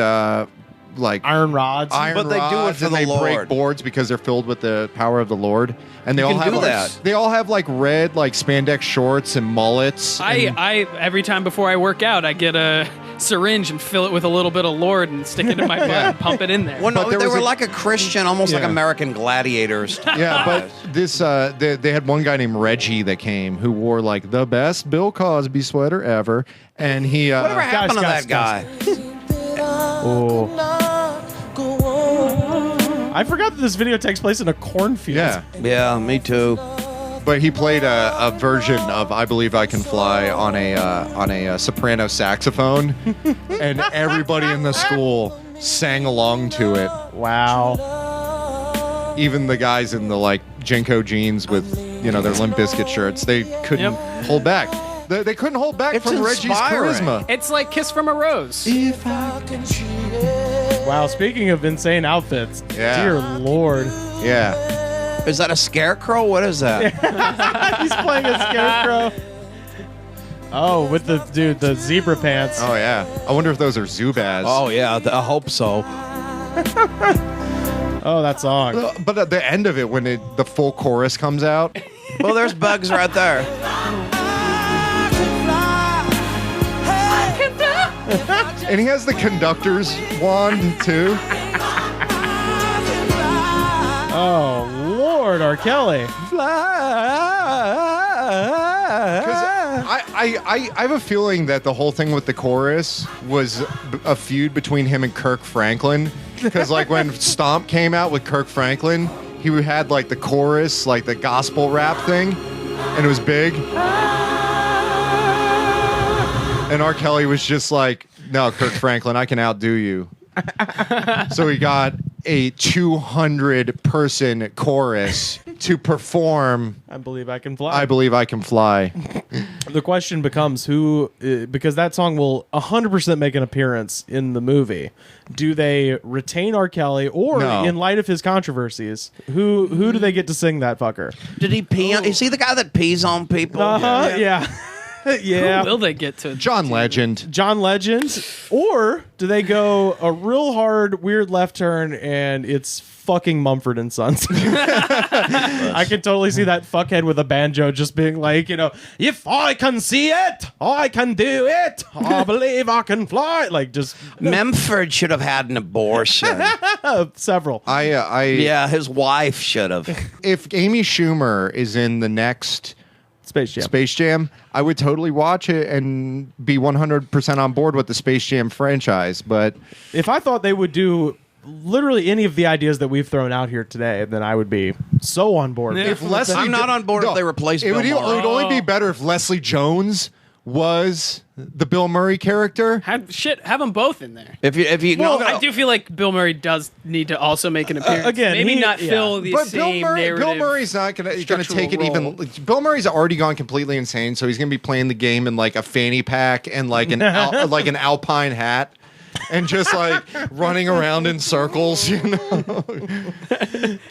Speaker 3: like
Speaker 6: Iron rods.
Speaker 3: iron
Speaker 2: But they do it
Speaker 3: rods,
Speaker 2: for
Speaker 3: and
Speaker 2: the
Speaker 3: they break
Speaker 2: Lord.
Speaker 3: boards because they're filled with the power of the Lord. And they all
Speaker 2: can
Speaker 3: have
Speaker 2: do
Speaker 3: like,
Speaker 2: that.
Speaker 3: They all have like red like spandex shorts and mullets. and-
Speaker 7: I every time before I work out, I get a syringe and fill it with a little bit of Lord and stick it in my butt and pump it in there.
Speaker 2: Well, no,
Speaker 3: But there
Speaker 2: they
Speaker 3: was
Speaker 2: were
Speaker 3: a-
Speaker 2: like a Christian, almost like
Speaker 3: Yeah.
Speaker 2: American gladiators.
Speaker 3: yeah, but this they had one guy named Reggie that came who wore like the best Bill Cosby sweater ever, and he
Speaker 2: Whatever happened to
Speaker 6: guys,
Speaker 2: that guy?
Speaker 6: Oh. I forgot that this video takes place in a cornfield.
Speaker 3: yeah,
Speaker 2: Yeah, me too.
Speaker 3: but he played a version of "I Believe I Can Fly" on a soprano saxophone, and everybody in the school sang along to it.
Speaker 6: Wow.
Speaker 3: Even the guys in the like Jenko jeans with their Limp Bizkit shirts, they couldn't hold back. They couldn't hold back
Speaker 2: It's
Speaker 3: from Reggie's
Speaker 2: inspiring.
Speaker 3: charisma.
Speaker 7: It's like Kiss from a Rose.
Speaker 6: Wow, speaking of insane outfits,
Speaker 3: Yeah.
Speaker 6: dear Lord.
Speaker 3: Yeah.
Speaker 2: Is that a scarecrow? What is that?
Speaker 6: He's playing a scarecrow. Oh, with the zebra pants.
Speaker 3: Oh yeah. I wonder if those are Zubaz.
Speaker 2: Oh, yeah, I hope so.
Speaker 6: Oh, that song.
Speaker 3: But at the end of it, when the full chorus comes out,
Speaker 2: Well, there's Bugs right there.
Speaker 3: and he has the conductor's wand too.
Speaker 6: Oh, Lord, R. Kelly.
Speaker 3: I have a feeling that the whole thing with the chorus was a feud between him and Kirk Franklin. Because like when Stomp came out with Kirk Franklin, he had like the chorus, like the gospel rap thing, and it was big. And R. Kelly was just like, no, Kirk Franklin, I can outdo you. So he got a 200-person chorus to perform
Speaker 6: I Believe I Can Fly.
Speaker 3: I Believe I Can Fly.
Speaker 6: The question becomes who, because that song will 100% make an appearance in the movie. Do they retain R. Kelly, or
Speaker 3: No.
Speaker 6: in light of his controversies, who do they get to sing that fucker?
Speaker 2: Did he pee on? Is he the guy that pees on people?
Speaker 6: Yeah. Yeah.
Speaker 7: Who will they get to?
Speaker 3: John Legend.
Speaker 6: John Legend, or do they go a real hard weird left turn and it's fucking Mumford and Sons? I can totally see that fuckhead with a banjo just being like, if I can see it, I can do it. I believe I can fly. Like just
Speaker 2: Memphis should have had an abortion.
Speaker 6: several.
Speaker 2: Yeah, his wife should have.
Speaker 3: If Amy Schumer is in the next
Speaker 6: Space Jam.
Speaker 3: I would totally watch it and be 100% on board with the Space Jam franchise. But
Speaker 6: If I thought they would do literally any of the ideas that we've thrown out here today, then I would be so on board.
Speaker 7: Yeah.
Speaker 3: if Leslie,
Speaker 2: I'm not on board if they replace
Speaker 3: it would,
Speaker 2: Bill
Speaker 3: it would
Speaker 2: Murray.
Speaker 3: only be better if Leslie Jones was the Bill Murray character.
Speaker 7: Have them both in there.
Speaker 2: If you
Speaker 7: Well,
Speaker 2: no,
Speaker 7: I do feel like Bill Murray does need to also make an appearance.
Speaker 6: again,
Speaker 7: maybe
Speaker 6: he-
Speaker 7: not
Speaker 6: yeah.
Speaker 7: fill the
Speaker 3: But
Speaker 7: same narrative.
Speaker 3: Bill Murray's not gonna
Speaker 7: structural
Speaker 3: take it even.
Speaker 7: role.
Speaker 3: Bill Murray's already gone completely insane, so he's gonna be playing the game in like a fanny pack and like an like an alpine hat, and just like running around in circles.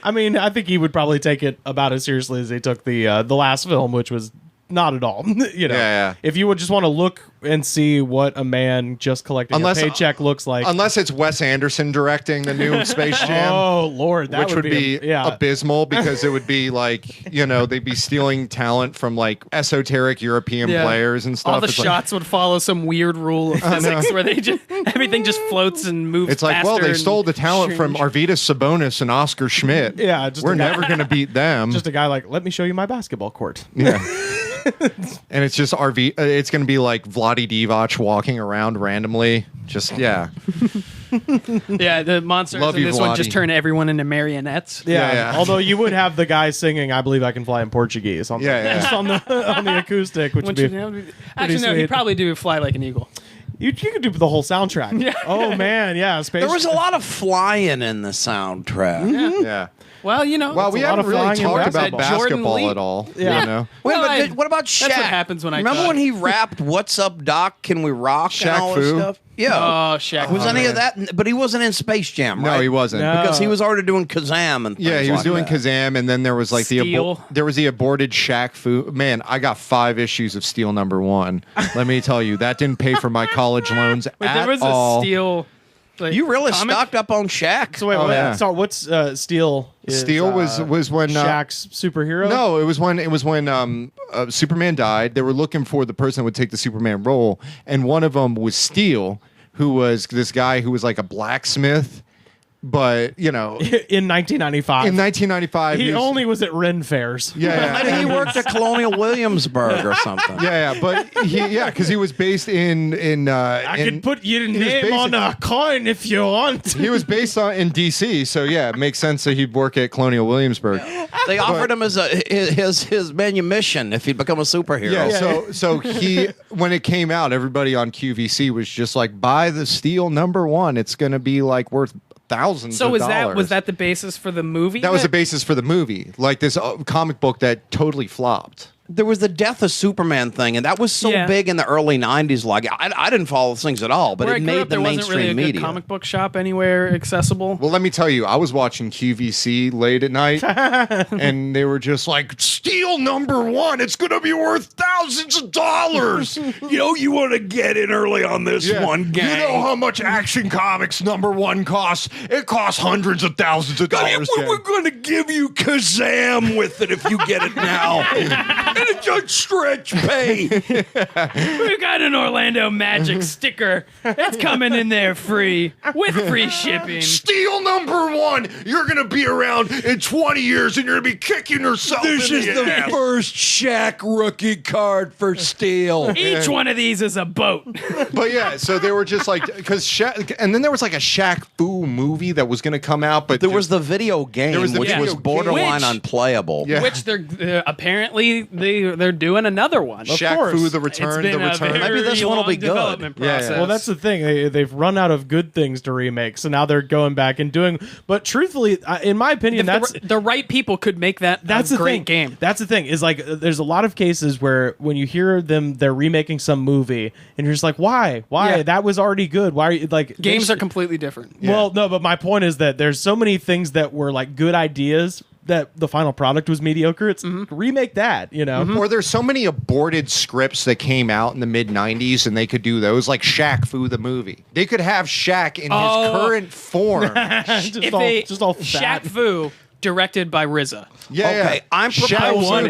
Speaker 6: I mean, I think he would probably take it about as seriously as they took the last film, which was not at all.
Speaker 3: Yeah.
Speaker 6: If you would just want to look and see what a man just collecting a paycheck looks like.
Speaker 3: Unless it's Wes Anderson directing the new Space Jam.
Speaker 6: Oh Lord, that
Speaker 3: Which would be abysmal, because it would be like, they'd be stealing talent from like esoteric European
Speaker 7: Yeah.
Speaker 3: players and stuff.
Speaker 7: All the
Speaker 3: It's like-
Speaker 7: shots would follow some weird rule of physics where they just everything just floats and moves.
Speaker 3: It's like, well,
Speaker 7: faster
Speaker 3: they
Speaker 7: and
Speaker 3: stole the talent from
Speaker 7: strange.
Speaker 3: Arvidas Sabonis and Oscar Schmidt.
Speaker 6: Yeah, just
Speaker 3: we're
Speaker 6: a guy-
Speaker 3: never going to beat them.
Speaker 6: just a guy like, let me show you my basketball court.
Speaker 3: Yeah. And it's just it's going to be like Vlade Divac walking around randomly. Just, yeah.
Speaker 7: Yeah, the monsters
Speaker 3: Love
Speaker 7: in
Speaker 3: you,
Speaker 7: this one
Speaker 3: Vlade.
Speaker 7: just turn everyone into marionettes.
Speaker 6: Yeah.
Speaker 3: Yeah.
Speaker 6: Although you would have the guy singing "I Believe I Can Fly" in Portuguese. On
Speaker 3: Yeah, yeah.
Speaker 6: Just on the acoustic, which would
Speaker 7: Which
Speaker 6: be.
Speaker 7: actually, no,
Speaker 6: sweet.
Speaker 7: he'd probably do fly like an eagle.
Speaker 6: You could do the whole soundtrack.
Speaker 7: Yeah.
Speaker 6: Oh man, yeah. Space.
Speaker 2: there was a lot of flying in the soundtrack.
Speaker 3: Yeah.
Speaker 7: Well,
Speaker 3: Well, we
Speaker 6: a lot
Speaker 3: haven't
Speaker 6: of
Speaker 3: really
Speaker 6: flying in
Speaker 3: talked about
Speaker 7: basketball. Jordan
Speaker 3: basketball
Speaker 7: Lee.
Speaker 3: at all.
Speaker 6: Yeah.
Speaker 3: You know?
Speaker 2: Wait,
Speaker 7: Well,
Speaker 2: but what about Shaq?
Speaker 7: that's what happens when I
Speaker 2: remember
Speaker 7: cut.
Speaker 2: when he rapped "What's Up, Doc? Can we rock?" and
Speaker 3: Shaq
Speaker 2: all this
Speaker 3: Fu?
Speaker 2: stuff? Yeah.
Speaker 7: Oh, Shaq.
Speaker 2: was any
Speaker 3: man.
Speaker 2: of that? But he wasn't in Space Jam, right?
Speaker 3: No, he wasn't.
Speaker 6: No.
Speaker 2: because he was already doing Kazam and
Speaker 3: Yeah,
Speaker 2: things
Speaker 3: he was
Speaker 2: like
Speaker 3: doing
Speaker 2: that.
Speaker 3: Kazam, and then there was like
Speaker 7: Steel.
Speaker 3: there was the aborted Shaq Fu. Man, I got 5 issues of Steel #1. Let me tell you, that didn't pay for my college loans
Speaker 7: Wait,
Speaker 3: at
Speaker 7: there was
Speaker 3: all.
Speaker 7: a steel. Like,
Speaker 2: You really
Speaker 7: comic?
Speaker 2: stocked up on Shaq.
Speaker 6: So wait,
Speaker 3: Oh, yeah.
Speaker 6: so what's Steel? Is,
Speaker 3: Steel was when
Speaker 6: Shaq's superhero.
Speaker 3: No, it was when Superman died. They were looking for the person that would take the Superman role, and one of them was Steel, who was this guy who was like a blacksmith. But
Speaker 6: in 1995.
Speaker 3: in 1995,
Speaker 6: he
Speaker 3: was-
Speaker 6: only was at Ren fairs.
Speaker 3: yeah,
Speaker 2: Maybe he worked at Colonial Williamsburg or something.
Speaker 3: yeah, but because he was based in
Speaker 6: I could put your
Speaker 3: was
Speaker 6: name on
Speaker 3: basic-
Speaker 6: a coin if you want.
Speaker 3: He was based in DC, so yeah, it makes sense that he'd work at Colonial Williamsburg.
Speaker 2: They offered him as his manumission if he'd become a superhero.
Speaker 3: Yeah, so he when it came out, everybody on QVC was just like, buy the Steel #1. It's going to be like worth thousands
Speaker 7: So
Speaker 3: of
Speaker 7: was
Speaker 3: dollars.
Speaker 7: that the basis for the movie?
Speaker 3: That was the basis for the movie, like this comic book that totally flopped.
Speaker 2: There was the Death of Superman thing, and that was so
Speaker 7: Yeah.
Speaker 2: big in the early 90s. Like, I didn't follow those things at all, but
Speaker 7: Where I
Speaker 2: it
Speaker 7: grew
Speaker 2: made
Speaker 7: up,
Speaker 2: the
Speaker 7: there wasn't
Speaker 2: mainstream
Speaker 7: really a good
Speaker 2: media.
Speaker 7: comic book shop anywhere accessible.
Speaker 3: Well, let me tell you, I was watching QVC late at night, and they were just like,
Speaker 1: Steal #1. It's going to be worth thousands of dollars. You want to get in early on this
Speaker 3: Yeah.
Speaker 1: one, gang. You know how much Action Comics #1 costs? It costs hundreds of thousands of dollars. We're going to give you Kazam with it if you get it now. And it's just stretch pay.
Speaker 7: We've got an Orlando Magic sticker. It's coming in there free with free shipping.
Speaker 1: Steal #1. You're going to be around in 20 years and you're going to be kicking yourself
Speaker 2: This
Speaker 1: in
Speaker 2: is
Speaker 1: the
Speaker 2: the
Speaker 1: ass.
Speaker 2: first Shaq rookie card for Steel.
Speaker 7: Each one of these is a boat.
Speaker 3: but yeah, so they were just like, because Shaq, and then there was like a Shaq Fu movie that was going to come out, but
Speaker 2: There was the video game,
Speaker 3: There was the
Speaker 2: which
Speaker 3: video
Speaker 2: was
Speaker 3: game.
Speaker 2: borderline
Speaker 7: Which-
Speaker 2: unplayable.
Speaker 3: Yeah.
Speaker 7: Which they're apparently they're doing another one.
Speaker 3: Shaq
Speaker 6: course.
Speaker 3: Fu, the
Speaker 7: It's
Speaker 3: return,
Speaker 7: been
Speaker 3: the
Speaker 7: a
Speaker 3: return.
Speaker 7: very
Speaker 2: Maybe this one will
Speaker 7: long
Speaker 2: be good.
Speaker 7: development
Speaker 3: Yeah, yeah.
Speaker 7: process.
Speaker 6: Well, that's the thing. They've run out of good things to remake, so now they're going back and doing. But truthfully, in my opinion,
Speaker 7: If
Speaker 6: that's
Speaker 7: the right people could make that
Speaker 6: that's
Speaker 7: a
Speaker 6: the
Speaker 7: great
Speaker 6: thing.
Speaker 7: game.
Speaker 6: That's the thing. Is like there's a lot of cases where when you hear they're remaking some movie, and you're just like, why?
Speaker 7: Yeah.
Speaker 6: That was already good. Why are you like
Speaker 7: Games
Speaker 6: they-
Speaker 7: are completely different.
Speaker 6: Well, no, but my point is that there's so many things that were like good ideas that the final product was mediocre. It's remake that,
Speaker 3: Or there's so many aborted scripts that came out in the mid 90s and they could do those, like Shaq Fu the movie. They could have Shaq in his current form.
Speaker 6: just,
Speaker 7: If
Speaker 6: all,
Speaker 7: they
Speaker 6: just all fat.
Speaker 7: Shaq Fu directed by RZA.
Speaker 3: Yeah,
Speaker 2: Okay,
Speaker 3: yeah.
Speaker 2: I'm
Speaker 3: Shaq
Speaker 2: proposing-
Speaker 7: want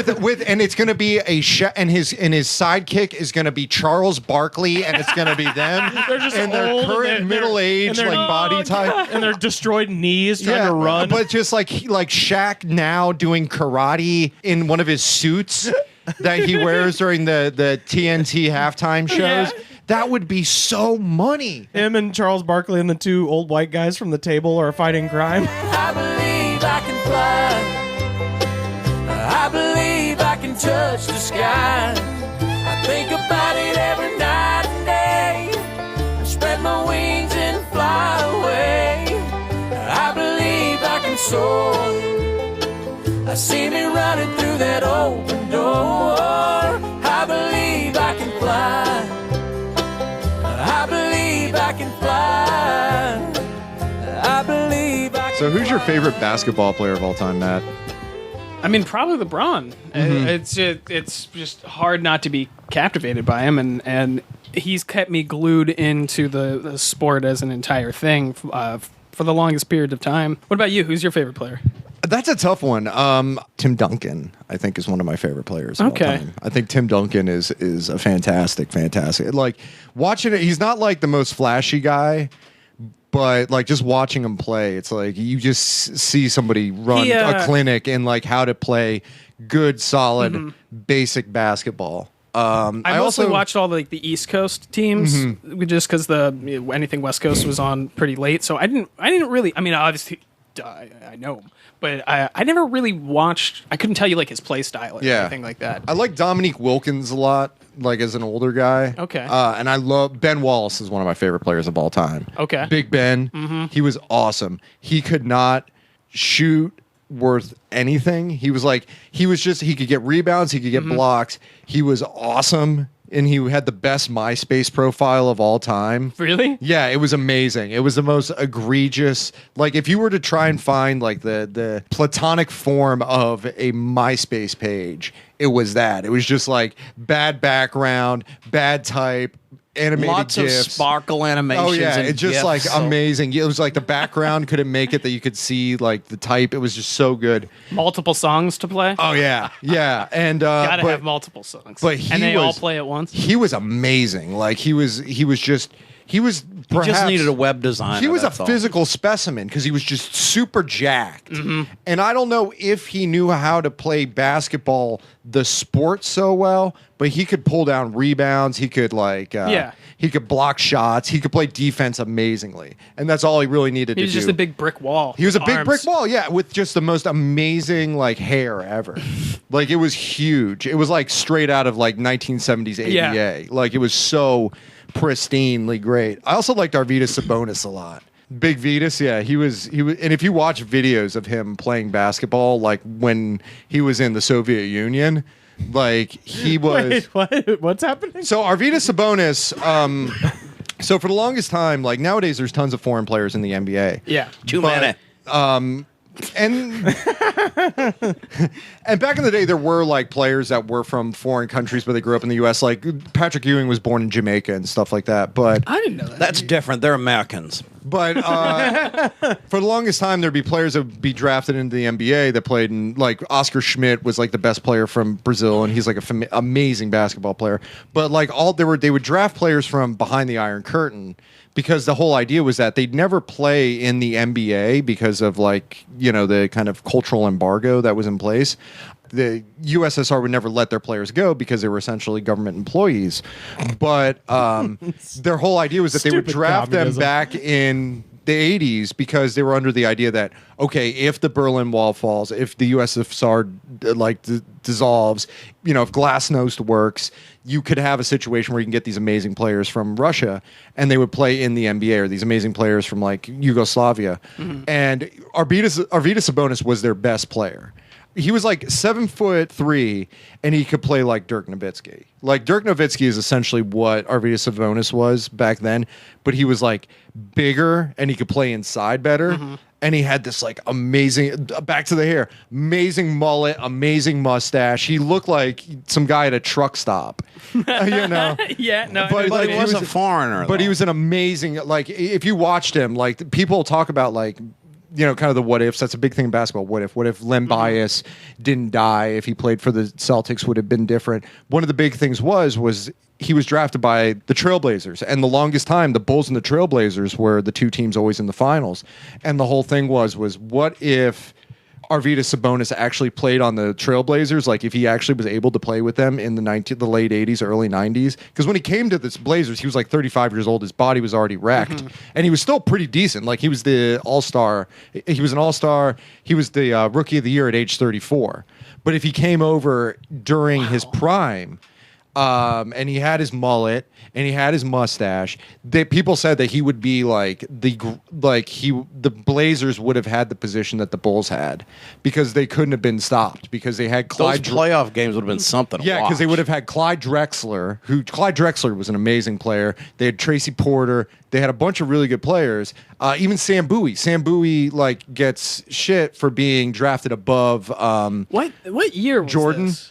Speaker 7: it.
Speaker 3: with and it's going to be a and his sidekick is going to be Charles Barkley, and it's going to be them.
Speaker 6: They're just
Speaker 3: and their
Speaker 6: old,
Speaker 3: current
Speaker 6: and they're-
Speaker 3: middle age,
Speaker 6: and they're-
Speaker 3: like body type.
Speaker 6: and their destroyed knees trying to run.
Speaker 3: but just like Shaq now doing karate in one of his suits that he wears during the TNT halftime shows.
Speaker 7: Yeah.
Speaker 3: That would be so money.
Speaker 6: Him and Charles Barkley and the two old white guys from the table are fighting crime.
Speaker 8: I believe I can fly. I believe I can touch the sky. I think about it every night and day. I spread my wings and fly away. I believe I can soar. I see me running through that open door. I believe I can fly. I believe I can fly. I believe I can
Speaker 3: So, who's your favorite basketball player of all time, Matt?
Speaker 7: I mean, probably LeBron. It's just hard not to be captivated by him, and he's kept me glued into the sport as an entire thing for the longest period of time. What about you? Who's your favorite player?
Speaker 3: That's a tough one. Tim Duncan, I think, is one of my favorite players of all
Speaker 7: Okay.
Speaker 3: time. I think Tim Duncan is a fantastic. Like watching it, he's not like the most flashy guy, but like just watching him play, it's like you just see somebody run a clinic in like how to play good, solid, basic basketball.
Speaker 7: I mostly watched all the East Coast teams just because anything West Coast was on pretty late. So I didn't really. I mean, obviously, I know him, but I never really watched. I couldn't tell you like his play style or anything like that.
Speaker 3: I like Dominique Wilkins a lot, like as an older guy.
Speaker 7: Okay.
Speaker 3: And I love Ben Wallace is one of my favorite players of all time.
Speaker 7: Okay.
Speaker 3: Big Ben. He was awesome. He could not shoot worth anything. He could get rebounds, he could get blocks. He was awesome, and he had the best MySpace profile of all time.
Speaker 7: Really?
Speaker 3: Yeah, it was amazing. It was the most egregious. Like, if you were to try and find like the platonic form of a MySpace page, it was that. It was just like bad background, bad type, animated
Speaker 2: Lots of
Speaker 3: GIFs.
Speaker 2: sparkle animations.
Speaker 3: Oh yeah,
Speaker 2: and
Speaker 3: it's just
Speaker 2: GIFs.
Speaker 3: like amazing. It was like the background couldn't make it that you could see like the type. It was just so good.
Speaker 7: Multiple songs to play.
Speaker 3: Oh yeah, yeah, and
Speaker 7: Gotta
Speaker 3: but
Speaker 7: have multiple songs.
Speaker 3: but he
Speaker 7: and they all
Speaker 3: was-
Speaker 7: play at once.
Speaker 3: he was amazing. Like he was
Speaker 2: He
Speaker 3: perhaps,
Speaker 2: just needed a web designer.
Speaker 3: He was a
Speaker 2: that's all.
Speaker 3: physical specimen because he was just super jacked. And I don't know if he knew how to play basketball, the sport, so well, but he could pull down rebounds. He could he could block shots. He could play defense amazingly. And that's all he really needed
Speaker 7: He
Speaker 3: to
Speaker 7: was
Speaker 3: do.
Speaker 7: just a big brick wall.
Speaker 3: He was a big
Speaker 7: Arms.
Speaker 3: brick wall, yeah, with just the most amazing like hair ever. Like it was huge. It was like straight out of like 1970s ABA.
Speaker 7: Yeah.
Speaker 3: Like it was so pristinely great. I also liked Arvydas Sabonis a lot. Big Vitas, yeah, he was, and if you watch videos of him playing basketball, like when he was in the Soviet Union, Like he was.
Speaker 6: Wait, what? What's happening?
Speaker 3: So Arvydas Sabonis. So for the longest time, like nowadays, there's tons of foreign players in the NBA.
Speaker 7: Yeah.
Speaker 2: Too many.
Speaker 3: And and back in the day, there were like players that were from foreign countries, but they grew up in the U.S. Like Patrick Ewing was born in Jamaica and stuff like that. But
Speaker 7: I didn't know that.
Speaker 2: That's different. They're Americans.
Speaker 3: But for the longest time, there'd be players that would be drafted into the NBA that played in, like, Oscar Schmidt was like the best player from Brazil, and he's like an amazing basketball player. But like they would draft players from behind the Iron Curtain because the whole idea was that they'd never play in the NBA because of like, you know, the kind of cultural embargo that was in place. The USSR would never let their players go because they were essentially government employees. But their whole idea was that they would
Speaker 6: Stupid
Speaker 3: draft
Speaker 6: communism.
Speaker 3: them back in the 80s because they were under the idea that, okay, if the Berlin Wall falls, if the USSR dissolves, you know, if Glasnost works, you could have a situation where you can get these amazing players from Russia and they would play in the NBA, or these amazing players from like Yugoslavia. And Arvydas Sabonis was their best player. He was like 7'3", and he could play like Dirk Nowitzki. Like Dirk Nowitzki is essentially what Arvydas Sabonis was back then, but he was like bigger and he could play inside better. And he had this like amazing, back to the hair, amazing mullet, amazing mustache. He looked like some guy at a truck stop, you know.
Speaker 7: Yeah, no.
Speaker 3: But,
Speaker 2: But
Speaker 3: like,
Speaker 2: he was a foreigner.
Speaker 3: But he
Speaker 2: though.
Speaker 3: was an amazing, like, if you watched him, like, people talk about, like, you know, kind of the what ifs. That's a big thing in basketball. What if Len Bias didn't die? If he played for the Celtics, would have been different. One of the big things was he was drafted by the Trailblazers, and the longest time the Bulls and the Trailblazers were the two teams always in the finals. And the whole thing was what if Arvydas Sabonis actually played on the Trailblazers, like if he actually was able to play with them in the late 80s, early 90s. Because when he came to the Blazers, he was like 35 years old. His body was already wrecked. And he was still pretty decent. Like he was the all-star. He was an all-star. He was the rookie of the year at age 34. But if he came over during his prime, and he had his mullet and he had his mustache, people said that he would be like the Blazers would have had the position that the Bulls had because they couldn't have been stopped because they had
Speaker 2: Those
Speaker 3: Clyde.
Speaker 2: playoff games would have been something. To
Speaker 3: Yeah, because they
Speaker 2: watch.
Speaker 3: would have had Clyde Drexler, Clyde Drexler was an amazing player. They had Tracy Porter. They had a bunch of really good players. Even Sam Bowie. Sam Bowie like gets shit for being drafted above
Speaker 7: What year was
Speaker 3: Jordan.
Speaker 7: this?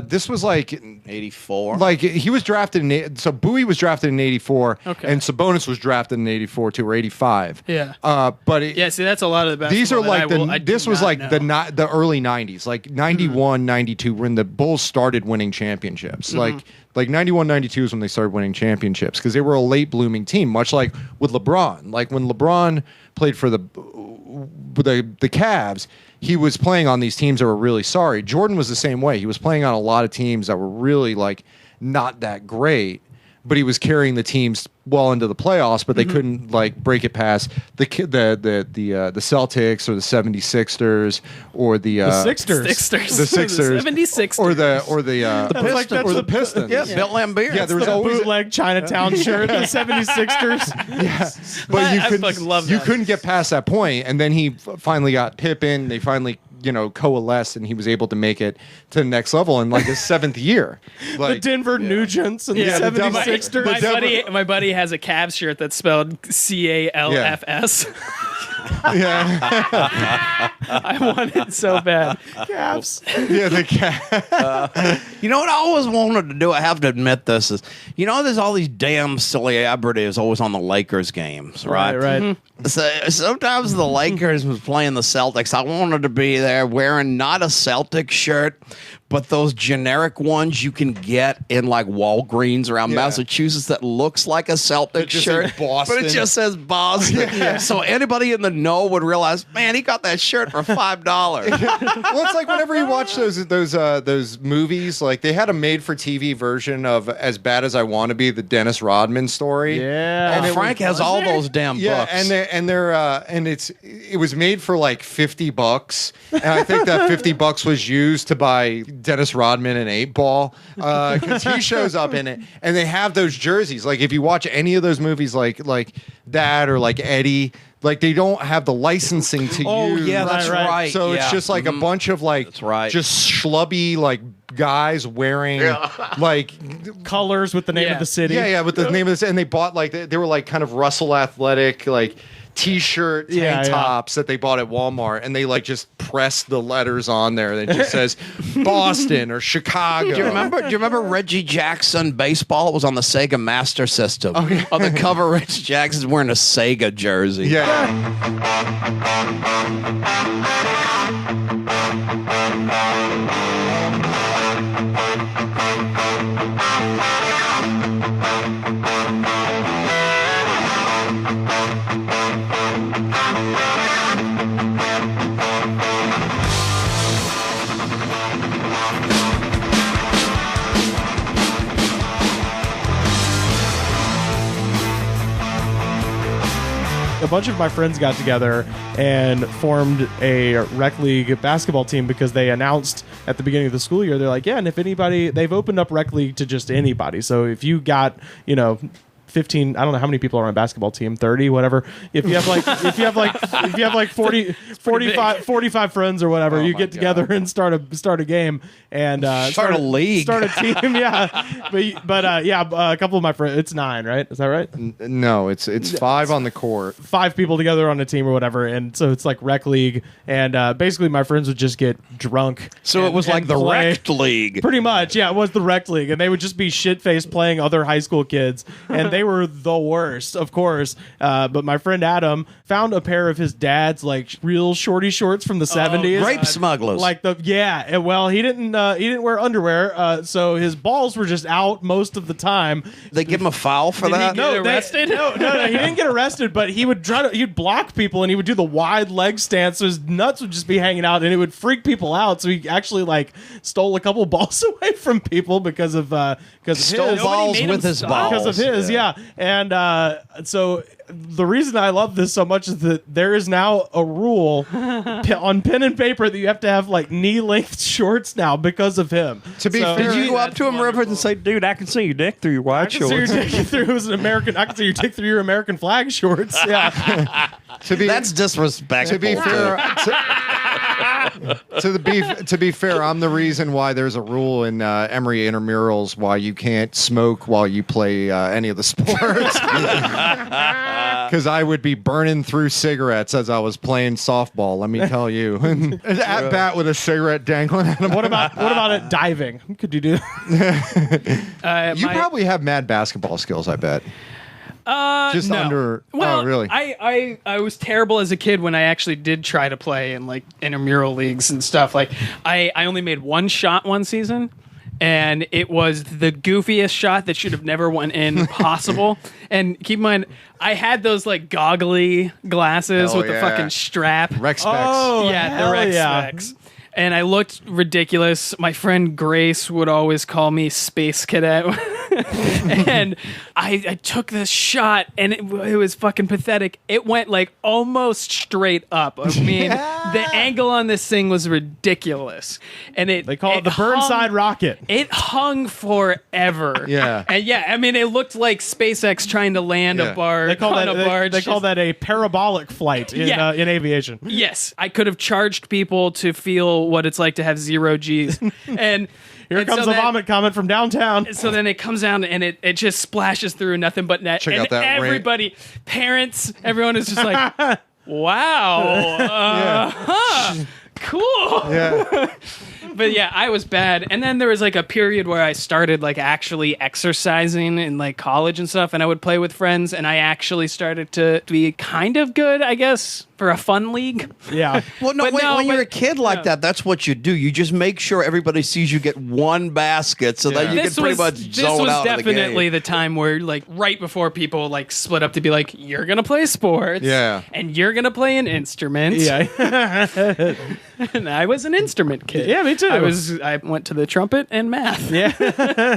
Speaker 3: This was like
Speaker 2: 84.
Speaker 3: Like he was drafted so Bowie was drafted in 84,
Speaker 7: Okay.
Speaker 3: and Sabonis was drafted in 84 too, or 85.
Speaker 7: Yeah.
Speaker 3: But
Speaker 7: Yeah, see, that's a lot of the basketball.
Speaker 3: these are like this was like
Speaker 7: know.
Speaker 3: the early 90s, like 91, 92, when the Bulls started winning championships. Like 91, 92 is when they started winning championships because they were a late blooming team, much like with LeBron. Like when LeBron played for the Cavs, he was playing on these teams that were really sorry. Jordan was the same way. He was playing on a lot of teams that were really like not that great, but he was carrying the teams well into the playoffs, but they couldn't like break it past the Celtics or the 76ers or the
Speaker 6: Sixers.
Speaker 3: the Sixers
Speaker 7: 76ers.
Speaker 3: or the
Speaker 6: like that's
Speaker 3: or the
Speaker 6: the-
Speaker 3: Pistons.
Speaker 2: Yeah, Bill Laimbeer.
Speaker 3: Yeah, there was
Speaker 6: The
Speaker 3: always
Speaker 6: bootleg Chinatown shirt, the 76ers.
Speaker 3: but you
Speaker 7: I
Speaker 3: couldn't
Speaker 7: fucking love
Speaker 3: you
Speaker 7: that.
Speaker 3: couldn't get past that point, and then he finally got Pippen. They finally coalesced, and he was able to make it to the next level in like his 7th year.
Speaker 6: The
Speaker 3: Like
Speaker 6: Denver Nugents and
Speaker 3: Yeah,
Speaker 6: the
Speaker 3: the Denver-
Speaker 6: 76ers.
Speaker 7: My buddy has a Cavs shirt that's spelled CALFS.
Speaker 3: yeah,
Speaker 7: I want it so bad.
Speaker 6: Cavs.
Speaker 3: yeah, the cat.
Speaker 2: You know what I always wanted to do? I have to admit this is, there's all these damn celebrities always on the Lakers games, right?
Speaker 6: Right.
Speaker 2: So sometimes the Lakers was playing the Celtics. I wanted to be there wearing not a Celtic shirt, but those generic ones you can get in like Walgreens around Massachusetts that looks like a Celtic
Speaker 3: just
Speaker 2: shirt,
Speaker 3: says Boston.
Speaker 2: but it just says Boston. So anybody in the know would realize, man, he got that shirt for $5.
Speaker 3: Well, it's like whenever you watch those movies, like they had a made-for-TV version of As Bad as I Want to Be, the Dennis Rodman story.
Speaker 6: Yeah.
Speaker 2: And Frank has all those damn
Speaker 3: Yeah,
Speaker 2: books.
Speaker 3: and it was made for like $50, and I think that $50 was used to buy Dennis Rodman an 8-ball because he shows up in it, and they have those jerseys. Like if you watch any of those movies, like that or like Eddie, like they don't have the licensing to
Speaker 2: Oh
Speaker 3: use.
Speaker 2: yeah, that's
Speaker 6: Right.
Speaker 2: right.
Speaker 3: So
Speaker 2: Yeah.
Speaker 3: it's just like a bunch of like
Speaker 2: That's right.
Speaker 3: just schlubby like guys wearing like
Speaker 6: colors with the name of the city.
Speaker 3: Yeah, with the name of this, and they bought like they were like kind of Russell Athletic like T-shirt tank tops that they bought at Walmart, and they like just pressed the letters on there that just says Boston or Chicago.
Speaker 2: Do you remember Reggie Jackson baseball? It was on the Sega Master System. On the cover, Reggie Jackson's wearing a Sega jersey.
Speaker 3: Yeah.
Speaker 6: A bunch of my friends got together and formed a rec league basketball team because they announced at the beginning of the school year, they're like, yeah, and if anybody, they've opened up rec league to just anybody. So if you got, 15, I don't know how many people are on a basketball team, 30, whatever. If you have like 40, 45 friends or whatever, you get together and start a game and
Speaker 2: start a league,
Speaker 6: start a team. Yeah. But a couple of my friends, it's 9, right? Is that right?
Speaker 3: No, it's 5 on the court.
Speaker 6: 5 people together on a team or whatever. And so it's like rec league. And basically my friends would just get drunk.
Speaker 2: So it was like the rec league.
Speaker 6: Pretty much. Yeah, it was the rec league. And they would just be shit-faced playing other high school kids. And they were the worst, of course. But my friend Adam found a pair of his dad's like real shorty shorts from the 70s.
Speaker 2: Grape smugglers.
Speaker 6: Like well, he didn't wear underwear, so his balls were just out most of the time.
Speaker 2: They give him a foul for that?
Speaker 7: He get arrested?
Speaker 6: No, he didn't get arrested, but he would he'd block people and he would do the wide leg stance, so his nuts would just be hanging out and it would freak people out. So he actually like stole a couple balls away from people because of
Speaker 2: Stole
Speaker 6: his
Speaker 2: balls with his balls.
Speaker 6: because of his, yeah. And so the reason I love this so much is that there is now a rule on pen and paper that you have to have like knee-length shorts now because of him.
Speaker 3: To be fair,
Speaker 2: Did you go up to him, Rivers, and say, "Dude, I can see your dick through your wide shorts"?
Speaker 6: I can see your dick through your American flag shorts. Yeah.
Speaker 2: That's disrespectful.
Speaker 3: To be fair, to be fair, I'm the reason why there's a rule in Emory intramurals why you can't smoke while you play any of the sports. Because I would be burning through cigarettes as I was playing softball. Let me tell you, at bat with a cigarette dangling at him.
Speaker 6: What about it diving? Could you do that?
Speaker 3: You probably have mad basketball skills, I bet. Just
Speaker 7: no.
Speaker 3: under.
Speaker 7: Well,
Speaker 3: oh, really?
Speaker 7: I was terrible as a kid when I actually did try to play in like intramural leagues and stuff. Like I only made one shot one season, and it was the goofiest shot that should have never went in possible. And keep in mind, I had those like goggly glasses
Speaker 3: Hell
Speaker 7: with the fucking strap.
Speaker 3: Rec specs.
Speaker 6: Oh,
Speaker 7: Yeah, the Rex specs. And I looked ridiculous. My friend Grace would always call me Space Cadet. And I took this shot, and it was fucking pathetic. It went like almost straight up. I mean, the angle on this thing was ridiculous. And
Speaker 6: They call it the Burnside rocket.
Speaker 7: It hung forever.
Speaker 3: Yeah.
Speaker 7: And yeah, I mean, it looked like SpaceX trying to land a barge.
Speaker 6: They call that
Speaker 7: a barge.
Speaker 6: they call that a parabolic flight in in aviation.
Speaker 7: Yes, I could have charged people to feel what it's like to have 0 G's. And
Speaker 6: Here comes
Speaker 7: so
Speaker 6: a vomit comment from downtown.
Speaker 7: So then it comes down and it just splashes through nothing but net.
Speaker 3: Check
Speaker 7: and
Speaker 3: out that
Speaker 7: everybody, parents, everyone is just like, wow, cool.
Speaker 3: Yeah.
Speaker 7: But yeah, I was bad. And then there was like a period where I started like actually exercising in like college and stuff, and I would play with friends, and I actually started to be kind of good, I guess, for a fun league.
Speaker 6: Yeah.
Speaker 2: Well, when you're a kid like that, that's what you do. You just make sure everybody sees you get one basket, so that you can pretty much zone out of the game.
Speaker 7: This was definitely the time where, like, right before people like split up to be like, you're gonna play sports, and you're gonna play an instrument.
Speaker 6: Yeah.
Speaker 7: And I was an instrument kid.
Speaker 6: Yeah, me too.
Speaker 7: I went to the trumpet and math.
Speaker 6: Yeah.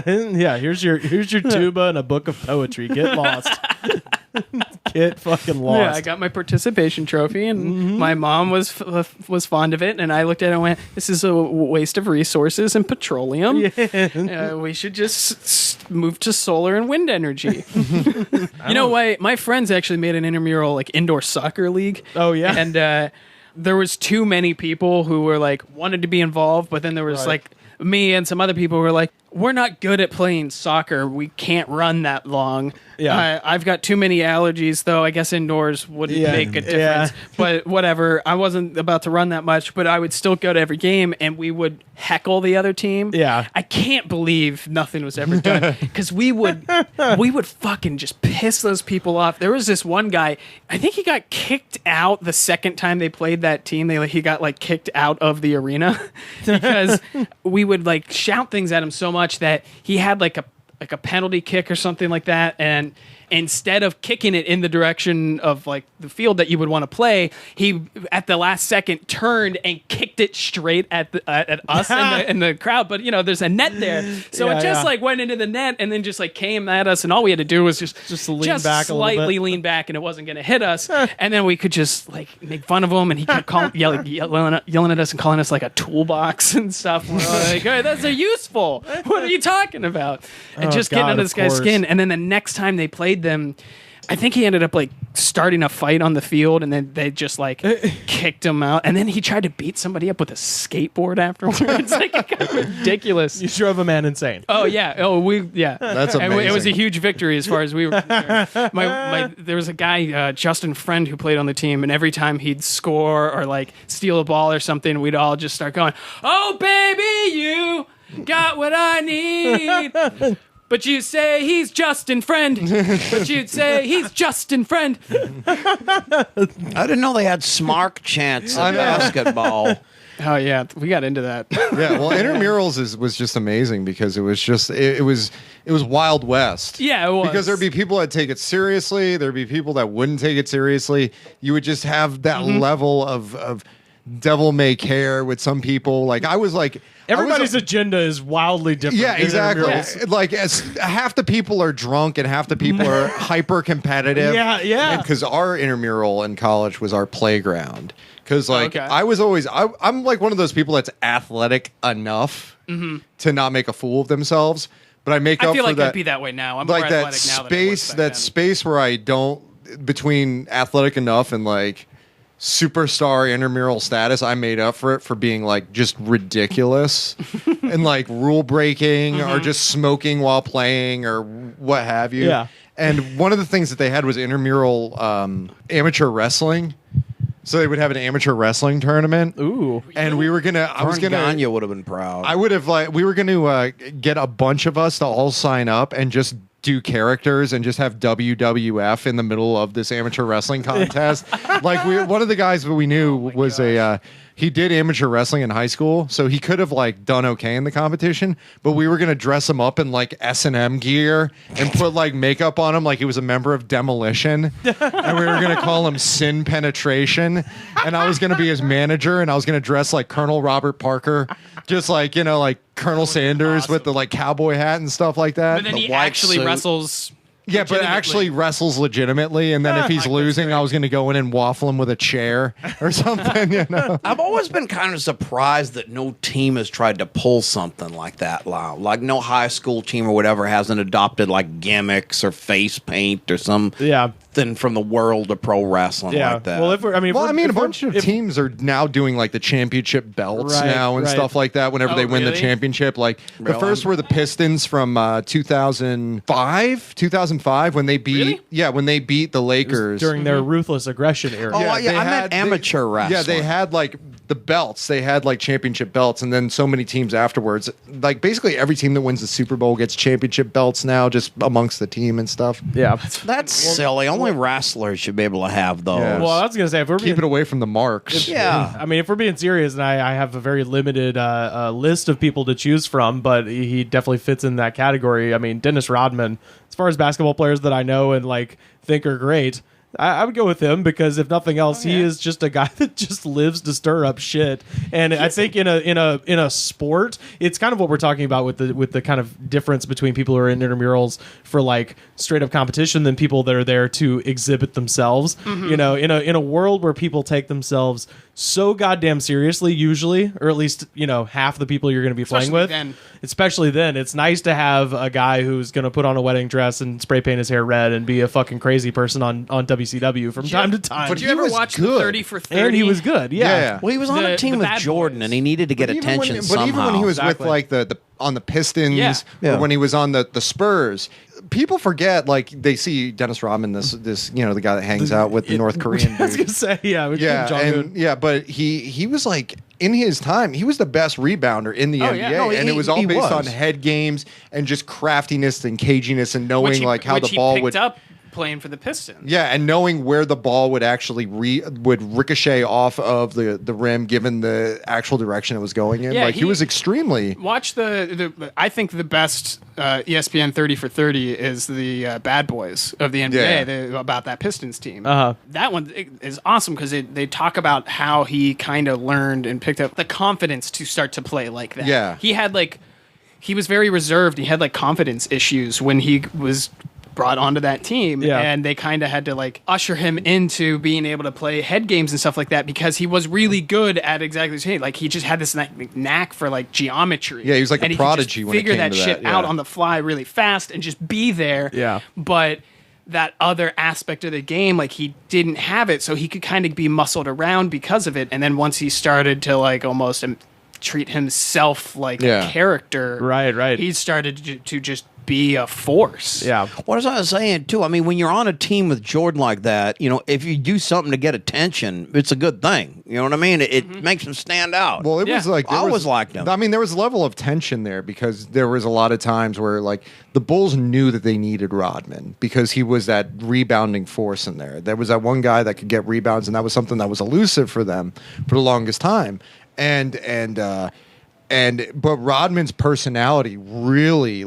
Speaker 6: Yeah, here's your tuba and a book of poetry. Get lost. Get fucking lost.
Speaker 7: Yeah, I got my participation trophy, and my mom was fond of it, and I looked at it and went, this is a waste of resources and petroleum. Yeah. We should just move to solar and wind energy. You know why? My friends actually made an intramural like indoor soccer league.
Speaker 6: Oh, yeah?
Speaker 7: And there was too many people who were like wanted to be involved, but then there was like me and some other people were like, we're not good at playing soccer. We can't run that long.
Speaker 6: Yeah.
Speaker 7: I've got too many allergies, though. I guess indoors wouldn't make a difference. But whatever. I wasn't about to run that much, but I would still go to every game, and we would heckle the other team.
Speaker 6: Yeah.
Speaker 7: I can't believe nothing was ever done because we would fucking just piss those people off. There was this one guy, I think he got kicked out the second time they played that team. He got like kicked out of the arena because we would like shout things at him so much that he had like a penalty kick or something like that, and instead of kicking it in the direction of like the field that you would want to play, he at the last second turned and kicked it straight at us and the crowd. But there's a net there, so it just like went into the net and then just like came at us, and all we had to do was just
Speaker 6: lean back
Speaker 7: slightly lean back, and it wasn't going to hit us. And then we could just like make fun of him, and he kept yelling at us and calling us like a toolbox and stuff. We're like, "Hey, those are useful. What are you talking about?" And just getting under this guy's skin. And then the next time they played them, I think he ended up like starting a fight on the field, and then they just like kicked him out. And then he tried to beat somebody up with a skateboard afterwards. Like it got ridiculous.
Speaker 6: You drove a man insane.
Speaker 7: Oh yeah.
Speaker 3: That's amazing.
Speaker 7: And it was a huge victory as far as we were concerned. There was a guy, Justin Friend, who played on the team, and every time he'd score or like steal a ball or something, we'd all just start going, "Oh baby, you got what I need." But you say he's Justin Friend. But you'd say he's Justin Friend.
Speaker 2: I didn't know they had smart chants in basketball.
Speaker 7: Oh yeah, we got into that.
Speaker 3: Yeah, well, intramurals was just amazing because it was just it was Wild West.
Speaker 7: Yeah, it was.
Speaker 3: Because there'd be people that take it seriously, there'd be people that wouldn't take it seriously. You would just have that level of devil may care with some people. Like I was like.
Speaker 6: Everybody's agenda is wildly different.
Speaker 3: Yeah, exactly.
Speaker 6: Yeah.
Speaker 3: Like as half the people are drunk and half the people are hyper competitive.
Speaker 6: Yeah.
Speaker 3: Because our intramural in college was our playground. Because I was always I'm like one of those people that's athletic enough to not make a fool of themselves, but I make up for that.
Speaker 7: I feel like I'd be that way now. I'm
Speaker 3: like
Speaker 7: more
Speaker 3: that
Speaker 7: athletic now
Speaker 3: space.
Speaker 7: Than I was back
Speaker 3: That
Speaker 7: then.
Speaker 3: space where I don't between athletic enough and like. Superstar intramural status, I made up for it for being like just ridiculous and like rule breaking or just smoking while playing or what have you.
Speaker 6: Yeah.
Speaker 3: And one of the things that they had was intramural amateur wrestling. So they would have an amateur wrestling tournament.
Speaker 6: Ooh.
Speaker 3: And we were gonna. I was gonna.
Speaker 2: Gagne would have been proud.
Speaker 3: I would have like. We were gonna get a bunch of us to all sign up and just do characters and just have WWF in the middle of this amateur wrestling contest. Like one of the guys that we knew was he did amateur wrestling in high school, so he could have like done okay in the competition, but we were going to dress him up in like S&M gear and put like makeup on him like he was a member of Demolition, and we were going to call him Sin Penetration, and I was going to be his manager, and I was going to dress like Colonel Robert Parker, just like like Colonel Sanders with the like cowboy hat and stuff like that.
Speaker 7: But then
Speaker 2: The
Speaker 7: he
Speaker 2: white
Speaker 7: actually
Speaker 2: suit.
Speaker 7: wrestles.
Speaker 3: Yeah, but actually wrestles legitimately, and then if he's losing, I was going to go in and waffle him with a chair or something,
Speaker 2: I've always been kind of surprised that no team has tried to pull something like that. Like no high school team or whatever hasn't adopted like gimmicks or face paint or something from the world of pro wrestling like that.
Speaker 6: Well,
Speaker 3: a bunch of teams are now doing like the championship belts now and stuff like that whenever they win the championship. Like the first were the Pistons from 2005 when they beat when they beat the Lakers
Speaker 6: during their ruthless aggression era.
Speaker 2: I meant amateur wrestling.
Speaker 3: Yeah, they had like the belts. They had like championship belts, and then so many teams afterwards. Like basically every team that wins the Super Bowl gets championship belts now, just amongst the team and stuff.
Speaker 6: Yeah,
Speaker 2: that's silly. Only wrestlers should be able to have those.
Speaker 3: Yeah.
Speaker 6: Well, I was gonna say if we're
Speaker 3: keep it away from the marks.
Speaker 6: I mean, if we're being serious, and I have a very limited list of people to choose from, but he definitely fits in that category. I mean, Dennis Rodman, as far as basketball players that I know and like think are great, I would go with him because if nothing else, he is just a guy that just lives to stir up shit. And I think in a sport, it's kind of what we're talking about with the kind of difference between people who are in intramurals for like straight up competition than people that are there to exhibit themselves. Mm-hmm. In a world where people take themselves so goddamn seriously usually, or at least, half the people you're going to be playing with. Especially then. It's nice to have a guy who's going to put on a wedding dress and spray paint his hair red and be a fucking crazy person on WCW from time to time.
Speaker 7: But did you ever watch the 30 for 30?
Speaker 6: And he was good, yeah.
Speaker 2: Well, he was on a team with Jordan, and he needed to get attention somehow.
Speaker 3: But even when he was with like on the Pistons, or when he was on the Spurs, people forget, like, they see Dennis Rodman, this the guy that hangs out with the North Korean dude.
Speaker 6: I was gonna say,
Speaker 3: but he was like, in his time, he was the best rebounder in the NBA, and it was all based on head games and just craftiness and caginess and knowing how the ball would
Speaker 7: up playing for the Pistons.
Speaker 3: Yeah, and knowing where the ball would actually would ricochet off of the rim, given the actual direction it was going in.
Speaker 7: Yeah,
Speaker 3: he was extremely.
Speaker 7: Watch I think the best ESPN 30 for 30 is the Bad Boys of the NBA about that Pistons team. That one is awesome because they talk about how he kind of learned and picked up the confidence to start to play like that.
Speaker 3: Yeah,
Speaker 7: he was very reserved. He had confidence issues when he was brought onto that team, and they kind of had to usher him into being able to play head games and stuff like that because he was really good at exactly the same. He just had this knack for geometry.
Speaker 3: Yeah, he was like a prodigy when it came to that.
Speaker 7: Figure that shit out on the fly really fast and just be there.
Speaker 6: Yeah,
Speaker 7: but that other aspect of the game, he didn't have it, so he could kind of be muscled around because of it. And then once he started to almost treat himself like a character,
Speaker 6: right,
Speaker 7: he started to just be a force.
Speaker 6: Yeah.
Speaker 2: What was I saying too? I mean, when you're on a team with Jordan like that, if you do something to get attention, it's a good thing. You know what I mean? It makes him stand out.
Speaker 3: Well, it was I
Speaker 2: always liked him.
Speaker 3: I mean, there was a level of tension there because there was a lot of times where the Bulls knew that they needed Rodman because he was that rebounding force in there. There was that one guy that could get rebounds, and that was something that was elusive for them for the longest time. But Rodman's personality really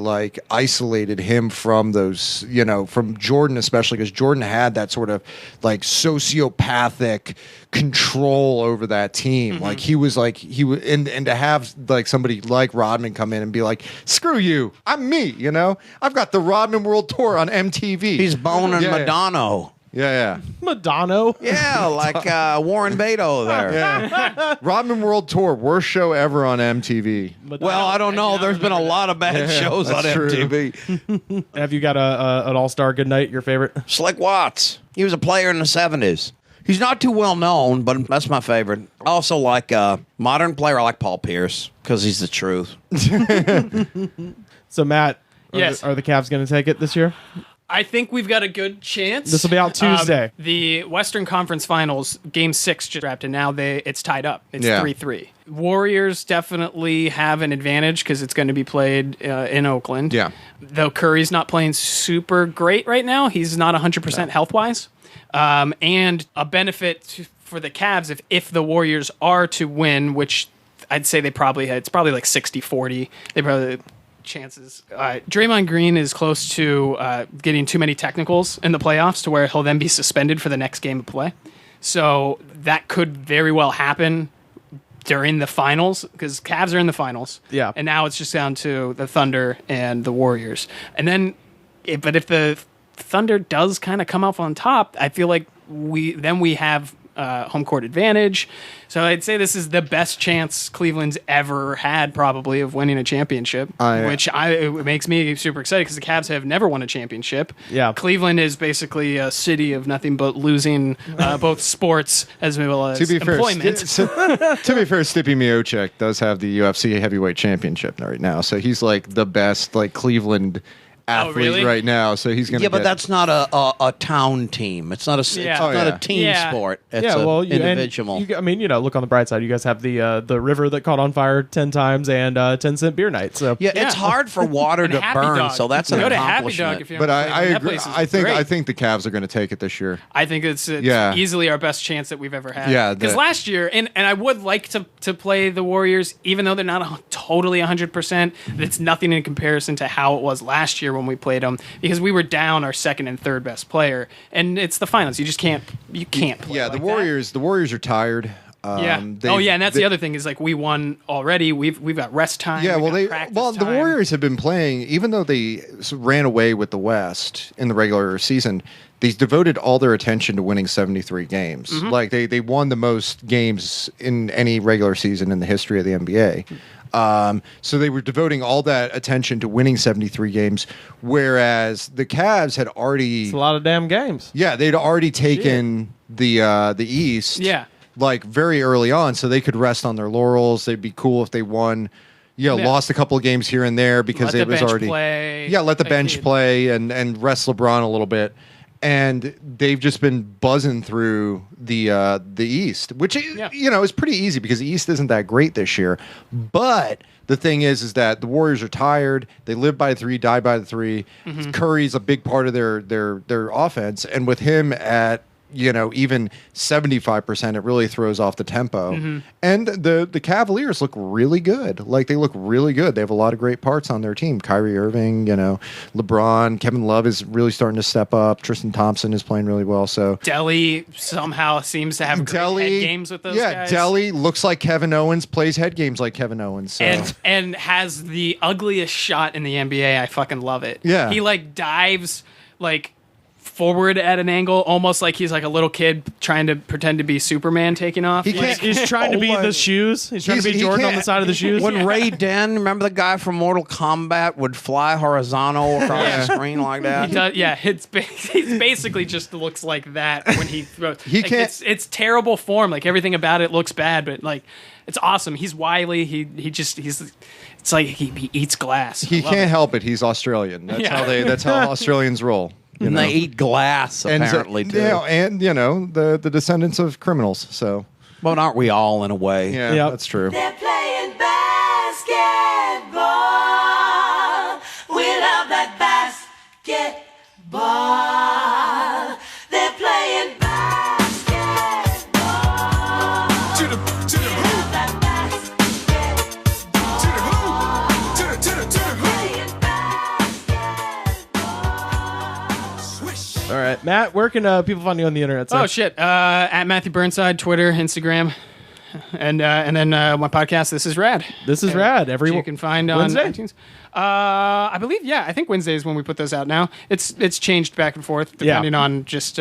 Speaker 3: isolated him from those, from Jordan especially, because Jordan had that sort of sociopathic control over that team.
Speaker 7: Mm-hmm.
Speaker 3: And to have somebody like Rodman come in and be like, screw you, I'm me, I've got the Rodman World Tour on MTV.
Speaker 2: He's boning Madonna.
Speaker 3: Yeah.
Speaker 6: Madonna.
Speaker 2: Yeah, like Warren Beatty there.
Speaker 3: Yeah. Rodman World Tour, worst show ever on MTV.
Speaker 6: Madonna.
Speaker 2: Well, I don't know. There's been a lot of bad shows on MTV.
Speaker 6: Have you got an all-star good night, your favorite?
Speaker 2: Slick Watts. He was a player in the 70s. He's not too well known, but that's my favorite. I also like modern player. I like Paul Pierce because he's the truth.
Speaker 6: So, Matt,
Speaker 7: yes.
Speaker 6: Are the Cavs going to take it this year?
Speaker 7: I think we've got a good chance.
Speaker 6: This will be out Tuesday.
Speaker 7: The Western Conference Finals, Game 6 just wrapped, and now it's tied up. It's 3-3. Warriors definitely have an advantage because it's going to be played in Oakland.
Speaker 3: Yeah.
Speaker 7: Though Curry's not playing super great right now. He's not 100% health-wise. And a benefit for the Cavs if the Warriors are to win, which I'd say it's probably 60-40. They probably... chances. Draymond Green is close to getting too many technicals in the playoffs to where he'll then be suspended for the next game of play. So that could very well happen during the finals because Cavs are in the finals.
Speaker 6: Yeah.
Speaker 7: And now it's just down to the Thunder and the Warriors. And then, but if the Thunder does kind of come off on top, I feel like we have home court advantage. So I'd say this is the best chance Cleveland's ever had probably of winning a championship, it makes me super excited because the Cavs have never won a championship.
Speaker 6: Yeah.
Speaker 7: Cleveland is basically a city of nothing but losing both sports as well as employment.
Speaker 3: To be fair, Stipe Miocic does have the UFC heavyweight championship right now, so he's the best Cleveland athlete right now, so he's going to.
Speaker 2: Yeah, but that's not a town team. It's not a a team sport. It's an individual.
Speaker 6: Look on the bright side. You guys have the river that caught on fire 10 times and 10-cent beer night. So
Speaker 2: it's hard for water to burn.
Speaker 7: Dog.
Speaker 2: So that's an
Speaker 7: go
Speaker 2: accomplishment.
Speaker 7: to Happy Dog if you're.
Speaker 3: But I agree. I think the Cavs are going to take it this year.
Speaker 7: I think it's easily our best chance that we've ever had.
Speaker 3: Yeah,
Speaker 7: because last year, and I would like to play the Warriors, even though they're not totally 100%. It's nothing in comparison to how it was last year when we played them, because we were down our second and third best player, and it's the finals. You just can't. You can't play.
Speaker 3: Yeah, the Warriors are tired.
Speaker 7: And that's the other thing is like we won already. We've got rest time.
Speaker 3: Yeah,
Speaker 7: we've
Speaker 3: well,
Speaker 7: got practice
Speaker 3: the
Speaker 7: time.
Speaker 3: Warriors have been playing, even though they ran away with the West in the regular season. They devoted all their attention to winning 73 games.
Speaker 7: Mm-hmm.
Speaker 3: Like they won the most games in any regular season in the history of the NBA. So they were devoting all that attention to winning 73 games, whereas the Cavs had already
Speaker 6: It's a lot of damn games.
Speaker 3: Yeah, they'd already taken the East.
Speaker 7: Yeah.
Speaker 3: Like very early on, so they could rest on their laurels. They'd be cool if they won.
Speaker 7: Yeah.
Speaker 3: Lost a couple of games here and there because
Speaker 7: Let
Speaker 3: it
Speaker 7: the
Speaker 3: was
Speaker 7: bench
Speaker 3: already
Speaker 7: play.
Speaker 3: let the
Speaker 7: Like,
Speaker 3: bench
Speaker 7: dude.
Speaker 3: play and rest LeBron a little bit. And they've just been buzzing through the East, which is pretty easy because the East isn't that great this year. But the thing is that the Warriors are tired. They live by 3, die by the 3.
Speaker 7: Mm-hmm.
Speaker 3: Curry's a big part of their offense, and with him at even 75%, it really throws off the tempo.
Speaker 7: Mm-hmm.
Speaker 3: And the Cavaliers look really good. Like, they look really good. They have a lot of great parts on their team. Kyrie Irving, LeBron, Kevin Love is really starting to step up. Tristan Thompson is playing really well. So
Speaker 7: Delhi somehow seems to have great head games with those guys.
Speaker 3: Delhi looks like Kevin Owens, plays head games like Kevin Owens. So.
Speaker 7: And has the ugliest shot in the NBA. I fucking love it.
Speaker 3: Yeah.
Speaker 7: He like dives like forward at an angle, almost like he's like a little kid trying to pretend to be Superman taking off.
Speaker 3: He can't-
Speaker 6: He's trying to be the shoes. He's trying to be
Speaker 3: He
Speaker 6: Jordan on
Speaker 3: can't-
Speaker 6: the side of the shoes.
Speaker 2: When Ray Den, remember the guy from Mortal Kombat, would fly horizontal across the screen like that?
Speaker 7: He does, yeah, he's basically just looks like that when he throws.
Speaker 3: He
Speaker 7: like,
Speaker 3: can't-
Speaker 7: It's terrible form. Like everything about it looks bad, but like it's awesome. He's wily. It's like he eats glass.
Speaker 3: He
Speaker 7: I love
Speaker 3: can't
Speaker 7: it.
Speaker 3: help it. He's Australian. That's
Speaker 7: Yeah.
Speaker 3: That's how Australians roll.
Speaker 2: And they eat glass, apparently, too.
Speaker 3: And the descendants of criminals. So
Speaker 2: But aren't we all in a way?
Speaker 3: yeah,
Speaker 6: Yep.
Speaker 3: that's true.
Speaker 8: They're playing basketball. We love that basketball. They're playing basketball.
Speaker 4: To the
Speaker 8: We love that basketball.
Speaker 4: to the
Speaker 8: Playing basketball.
Speaker 4: Swish.
Speaker 6: All right, Matt, where can people find you on the internet? Sir?
Speaker 7: Oh shit! At Matthew Burnside, Twitter, Instagram, and then my podcast. This is rad.
Speaker 6: This is rad. Every
Speaker 7: Which you can find on
Speaker 6: Wednesday?
Speaker 7: iTunes. I believe, I think Wednesday is when we put those out now. It's changed back and forth depending on just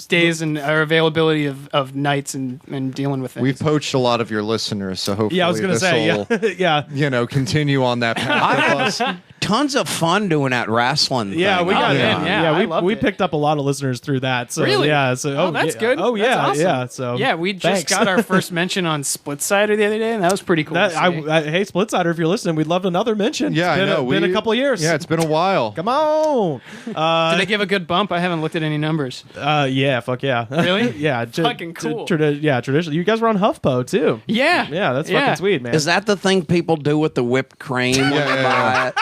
Speaker 7: days and our availability of nights and dealing with things.
Speaker 3: We've poached a lot of your listeners, so hopefully
Speaker 6: Yeah, I was gonna say,
Speaker 3: this'll,
Speaker 6: yeah.
Speaker 3: continue on that path with us.
Speaker 2: Tons of fun doing that wrestling
Speaker 6: Yeah,
Speaker 2: thing.
Speaker 6: we got
Speaker 7: man,
Speaker 6: it.
Speaker 7: yeah, I
Speaker 6: we
Speaker 7: loved
Speaker 6: we
Speaker 7: it.
Speaker 6: picked up a lot of listeners through that. So
Speaker 7: Really?
Speaker 6: yeah, so
Speaker 7: Oh, that's
Speaker 6: yeah.
Speaker 7: good.
Speaker 6: Oh
Speaker 7: That's
Speaker 6: yeah,
Speaker 7: awesome.
Speaker 6: yeah. So
Speaker 7: yeah, we just
Speaker 6: thanks.
Speaker 7: got our first mention on Splitsider the other day, and that was pretty cool.
Speaker 6: That,
Speaker 7: to see.
Speaker 6: hey, Splitsider, if you're listening, we'd love another mention.
Speaker 3: Yeah,
Speaker 6: It's been
Speaker 3: I know.
Speaker 6: been a couple of years.
Speaker 3: Yeah, it's been a while.
Speaker 6: Come on.
Speaker 7: Did they give a good bump? I haven't looked at any numbers.
Speaker 6: Yeah, fuck yeah.
Speaker 7: Really?
Speaker 6: yeah.
Speaker 7: Fucking cool.
Speaker 6: Traditional. You guys were on HuffPo too.
Speaker 7: Yeah,
Speaker 6: Yeah, that's fucking sweet, man.
Speaker 2: Is that the thing people do with the whipped cream when
Speaker 3: Yeah,
Speaker 2: they
Speaker 3: yeah,
Speaker 2: buy it?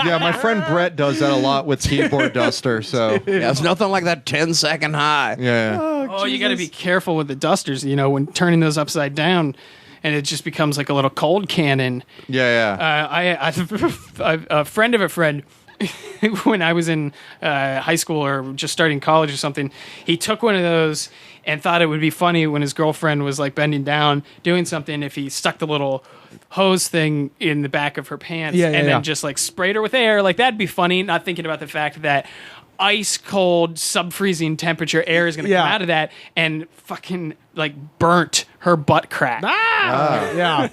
Speaker 3: Yeah, my friend Brett does that a lot with keyboard duster. So
Speaker 2: Yeah, it's nothing like that 10-second high.
Speaker 3: yeah,
Speaker 7: Oh, you got to be careful with the dusters. When turning those upside down, and it just becomes like a little cold cannon.
Speaker 3: yeah.
Speaker 7: I a friend of a friend. When I was in high school or just starting college or something, he took one of those and thought it would be funny when his girlfriend was like bending down doing something if he stuck the little hose thing in the back of her pants
Speaker 6: Yeah,
Speaker 7: and
Speaker 6: yeah.
Speaker 7: then just like sprayed her with air. Like that'd be funny, not thinking about the fact that ice cold sub-freezing temperature air is going to
Speaker 6: Yeah.
Speaker 7: come out of that and fucking like burnt her butt crack.
Speaker 6: yeah.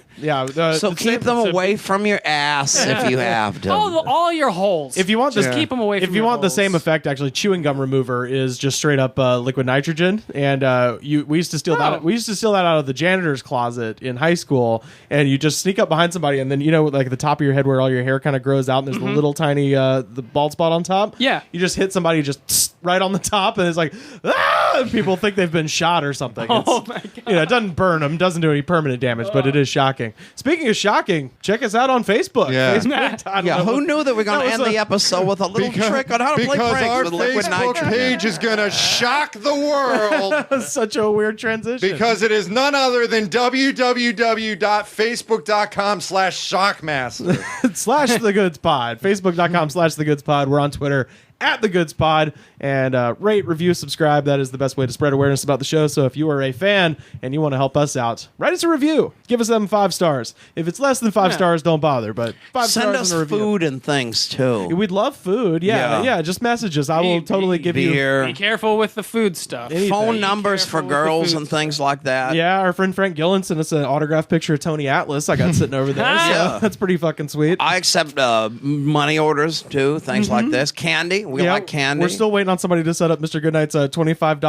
Speaker 2: So keep them away from your ass if you have to.
Speaker 7: All your holes.
Speaker 6: If you want
Speaker 7: just
Speaker 6: this,
Speaker 7: keep them away from
Speaker 6: If you
Speaker 7: your
Speaker 6: want the
Speaker 7: holes.
Speaker 6: same effect, actually, chewing gum remover is just straight up liquid nitrogen, and we used to steal that. We used to steal that out of the janitor's closet in high school, and you just sneak up behind somebody, and then like the top of your head where all your hair kind of grows out, and there's the little tiny the bald spot on top.
Speaker 7: Yeah.
Speaker 6: you just hit somebody just right on the top, and it's like ah! And people think they've been shot or something.
Speaker 7: Oh my God.
Speaker 6: It doesn't burn them, doesn't do any permanent damage, but it is shocking. Speaking of shocking, check us out on Facebook.
Speaker 3: Yeah.
Speaker 6: Facebook.
Speaker 2: Yeah, who knew that we're going
Speaker 6: That
Speaker 2: to
Speaker 6: was
Speaker 2: end
Speaker 6: a-
Speaker 2: the episode with a little trick on how to play
Speaker 3: because
Speaker 2: pranks
Speaker 3: our
Speaker 2: with liquid
Speaker 3: Facebook
Speaker 2: nitrogen?
Speaker 3: page is gonna shock the world.
Speaker 6: Such a weird transition.
Speaker 3: Because it is none other than www.facebook.com/shockmaster.
Speaker 6: /the goods pod. Facebook.com/the goods pod. We're on Twitter @thegoods_pod, and rate, review, subscribe. That is the best way to spread awareness about the show. So if you are a fan and you want to help us out, write us a review. Give us them 5 stars. If it's less than 5 stars, don't bother. But 5
Speaker 2: Send
Speaker 6: stars
Speaker 2: us
Speaker 6: and a review.
Speaker 2: food and things too.
Speaker 6: We'd love food. Yeah. Just message us. I will totally give you
Speaker 2: beer.
Speaker 7: Be careful with the food stuff.
Speaker 6: Anything.
Speaker 2: Phone numbers
Speaker 7: careful
Speaker 2: for
Speaker 7: with the
Speaker 2: girls
Speaker 7: food
Speaker 2: and things like that.
Speaker 6: Yeah, our friend Frank Gillen sent us an autographed picture of Tony Atlas. I got sitting over there. So
Speaker 2: Yeah.
Speaker 6: that's pretty fucking sweet.
Speaker 2: I accept money orders too, things like this. Candy, we like candy.
Speaker 6: We're still waiting on somebody to set up Mr. Goodnight's $25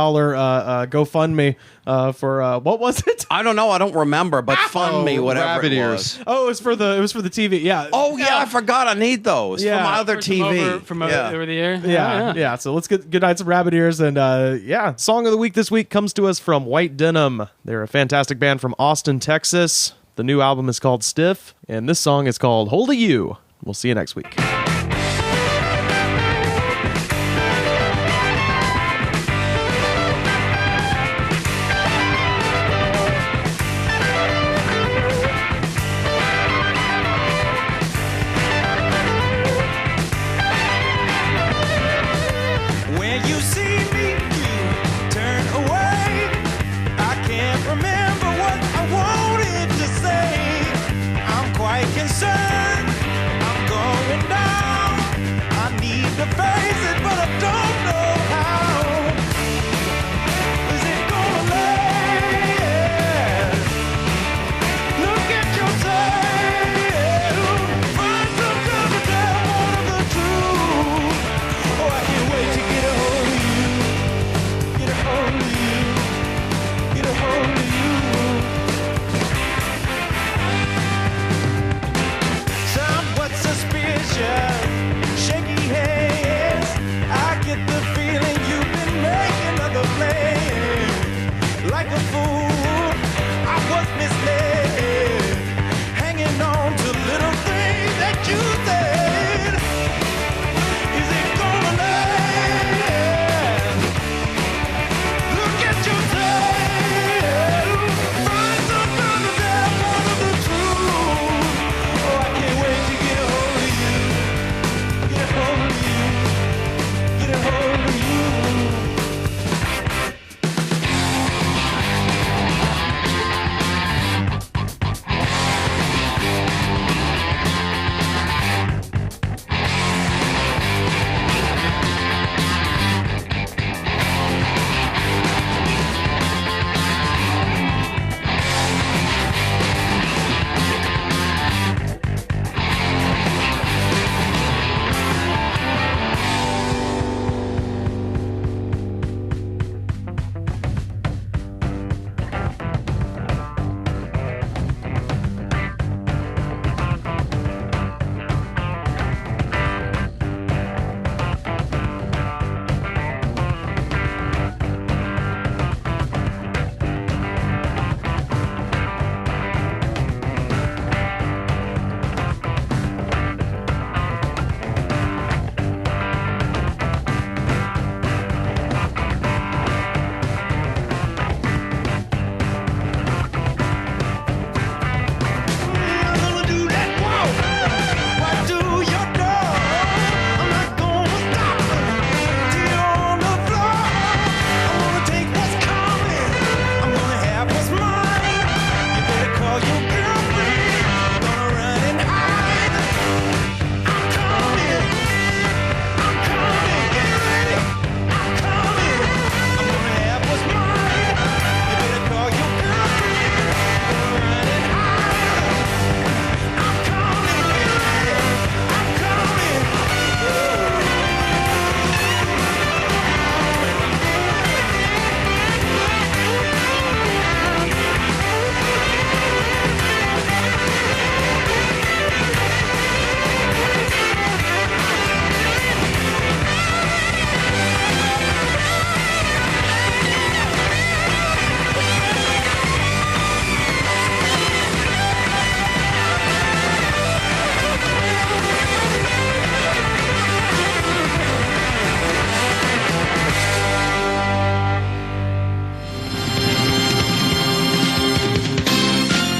Speaker 6: GoFundMe for what was it?
Speaker 2: I don't know. I don't remember, but fund me whatever
Speaker 3: rabbit
Speaker 2: it
Speaker 3: ears.
Speaker 2: was.
Speaker 6: Oh, it was for the TV. Yeah.
Speaker 2: Oh yeah, I forgot. I need those
Speaker 6: Yeah.
Speaker 2: for my other
Speaker 7: From
Speaker 2: TV.
Speaker 7: over the air.
Speaker 6: Yeah. So let's get Goodnights of Rabbit Ears. And song of the week this week comes to us from White Denim. They're a fantastic band from Austin, Texas. The new album is called Stiff, and this song is called Holda You. We'll see you next week.
Speaker 8: When you see me, you turn away. I can't remember what I wanted to say. I'm quite concerned. I'm going down.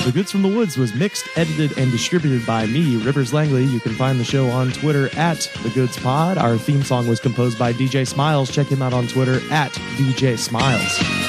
Speaker 6: The Goods from the Woods was mixed, edited, and distributed by me, Rivers Langley. You can find the show on Twitter at The Goods Pod. Our theme song was composed by DJ Smiles. Check him out on Twitter at DJ Smiles.